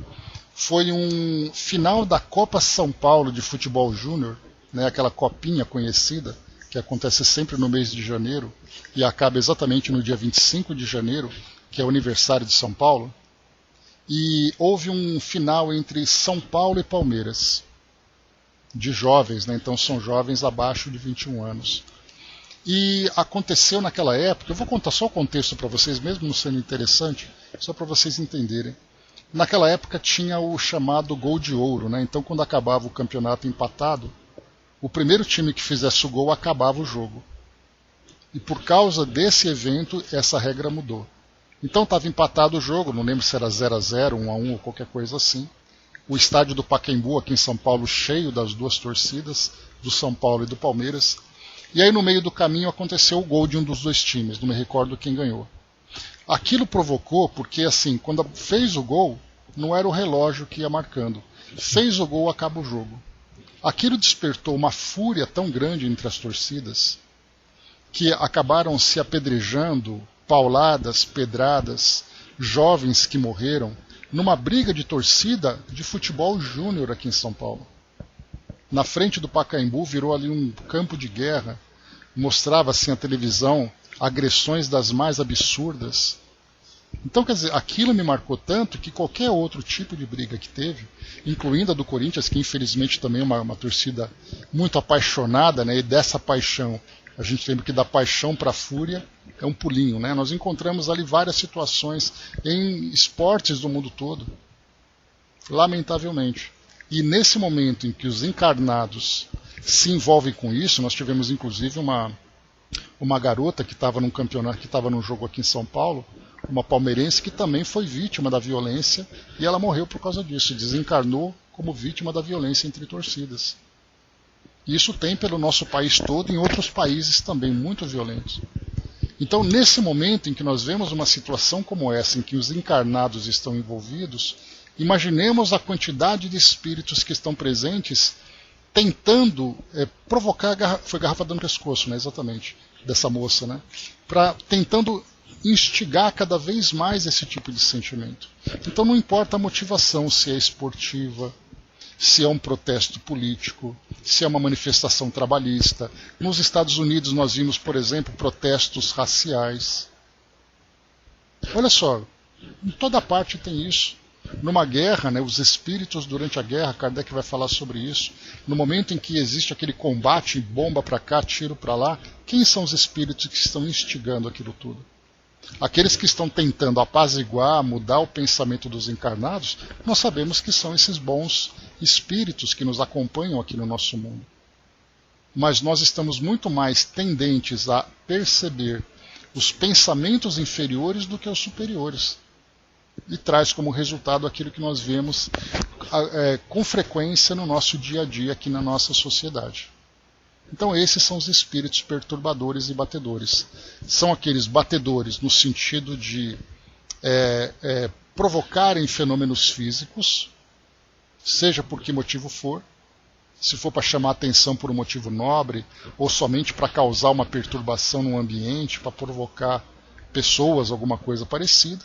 foi um final da Copa São Paulo de Futebol Júnior, né, aquela copinha conhecida, que acontece sempre no mês de janeiro, e acaba exatamente no dia 25 de janeiro, que é o aniversário de São Paulo, e houve um final entre São Paulo e Palmeiras, de jovens, né, então são jovens abaixo de 21 anos. E aconteceu naquela época, eu vou contar só o contexto para vocês, mesmo não sendo interessante, só para vocês entenderem. Naquela época tinha o chamado gol de ouro, né? Então quando acabava o campeonato empatado, o primeiro time que fizesse o gol acabava o jogo. E por causa desse evento, essa regra mudou. Então estava empatado o jogo, não lembro se era 0-0, 1-1 ou qualquer coisa assim. O estádio do Pacaembu, aqui em São Paulo, cheio das duas torcidas, do São Paulo e do Palmeiras. E aí no meio do caminho aconteceu o gol de um dos dois times, não me recordo quem ganhou. Aquilo provocou, porque assim, quando fez o gol, não era o relógio que ia marcando. Fez o gol, acaba o jogo. Aquilo despertou uma fúria tão grande entre as torcidas, que acabaram se apedrejando, pauladas, pedradas, jovens que morreram, numa briga de torcida de futebol júnior aqui em São Paulo. Na frente do Pacaembu virou ali um campo de guerra, mostrava assim a televisão agressões das mais absurdas. Então, quer dizer, aquilo me marcou tanto que qualquer outro tipo de briga que teve, incluindo a do Corinthians, que infelizmente também é uma torcida muito apaixonada, né, e dessa paixão, a gente lembra que da paixão para a fúria é um pulinho, né? Nós encontramos ali várias situações em esportes do mundo todo, lamentavelmente. E nesse momento em que os encarnados se envolvem com isso, nós tivemos inclusive uma garota que estava num campeonato, que estava num jogo aqui em São Paulo, uma palmeirense que também foi vítima da violência e ela morreu por causa disso, desencarnou como vítima da violência entre torcidas. E isso tem pelo nosso país todo e em outros países também muito violentos. Então, nesse momento em que nós vemos uma situação como essa, em que os encarnados estão envolvidos, imaginemos a quantidade de espíritos que estão presentes tentando provocar, foi garrafada no pescoço, né, exatamente, dessa moça, né, tentando instigar cada vez mais esse tipo de sentimento. Então não importa a motivação, se é esportiva, se é um protesto político, se é uma manifestação trabalhista. Nos Estados Unidos nós vimos, por exemplo, protestos raciais. Olha só, em toda parte tem isso. Numa guerra, né, os espíritos durante a guerra, Kardec vai falar sobre isso, no momento em que existe aquele combate, bomba para cá, tiro para lá, quem são os espíritos que estão instigando aquilo tudo? Aqueles que estão tentando apaziguar, mudar o pensamento dos encarnados, nós sabemos que são esses bons espíritos que nos acompanham aqui no nosso mundo. Mas nós estamos muito mais tendentes a perceber os pensamentos inferiores do que os superiores. E traz como resultado aquilo que nós vemos com frequência no nosso dia a dia aqui na nossa sociedade. Então esses são os espíritos perturbadores e batedores. São aqueles batedores no sentido de provocarem fenômenos físicos, seja por que motivo for, se for para chamar atenção por um motivo nobre, ou somente para causar uma perturbação no ambiente, para provocar pessoas, alguma coisa parecida,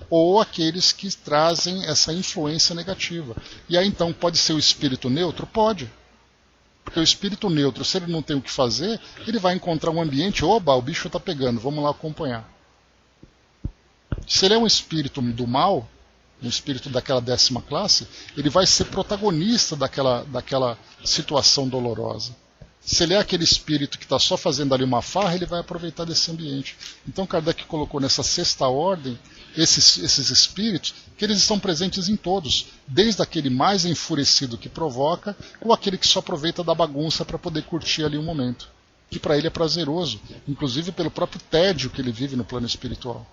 ou aqueles que trazem essa influência negativa. E aí então pode ser o espírito neutro? Pode. Porque o espírito neutro, se ele não tem o que fazer, ele vai encontrar um ambiente, oba, o bicho está pegando, vamos lá acompanhar. Se ele é um espírito do mal, um espírito daquela 10ª classe, ele vai ser protagonista daquela situação dolorosa. Se ele é aquele espírito que está só fazendo ali uma farra, ele vai aproveitar desse ambiente. Então Kardec colocou nessa sexta ordem esses espíritos, que eles estão presentes em todos, desde aquele mais enfurecido que provoca, ou aquele que só aproveita da bagunça para poder curtir ali um momento, que para ele é prazeroso, inclusive pelo próprio tédio que ele vive no plano espiritual.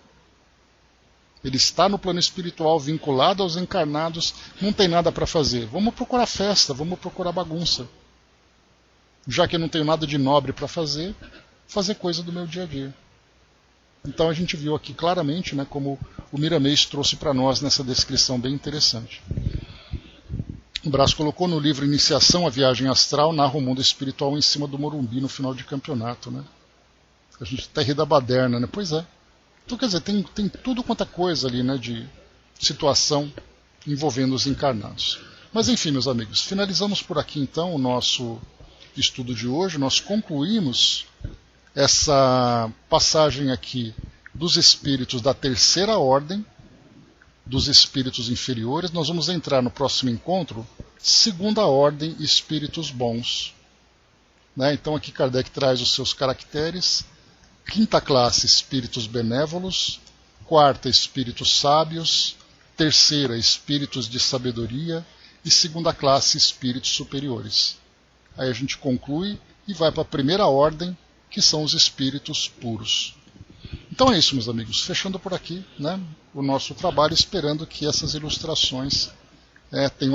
Ele está no plano espiritual vinculado aos encarnados, não tem nada para fazer. Vamos procurar festa, vamos procurar bagunça. Já que eu não tenho nada de nobre para fazer coisa do meu dia a dia. Então a gente viu aqui claramente, né, como o Miramês trouxe para nós nessa descrição bem interessante. O Brás colocou no livro Iniciação à Viagem Astral, narra o mundo espiritual em cima do Morumbi no final de campeonato. Né? A gente até ri da baderna, né? Pois é. Então quer dizer, tem tudo quanto é coisa ali, né, de situação envolvendo os encarnados. Mas enfim, meus amigos, finalizamos por aqui então o nosso estudo de hoje. Nós concluímos essa passagem aqui dos espíritos da terceira ordem, dos espíritos inferiores. Nós vamos entrar no próximo encontro, segunda ordem, espíritos bons. Né? Então aqui Kardec traz os seus caracteres. Quinta classe, espíritos benévolos. Quarta, espíritos sábios. Terceira, espíritos de sabedoria. E segunda classe, espíritos superiores. Aí a gente conclui e vai para a primeira ordem, que são os espíritos puros. Então é isso, meus amigos. Fechando por aqui, né, o nosso trabalho, esperando que essas ilustrações tenham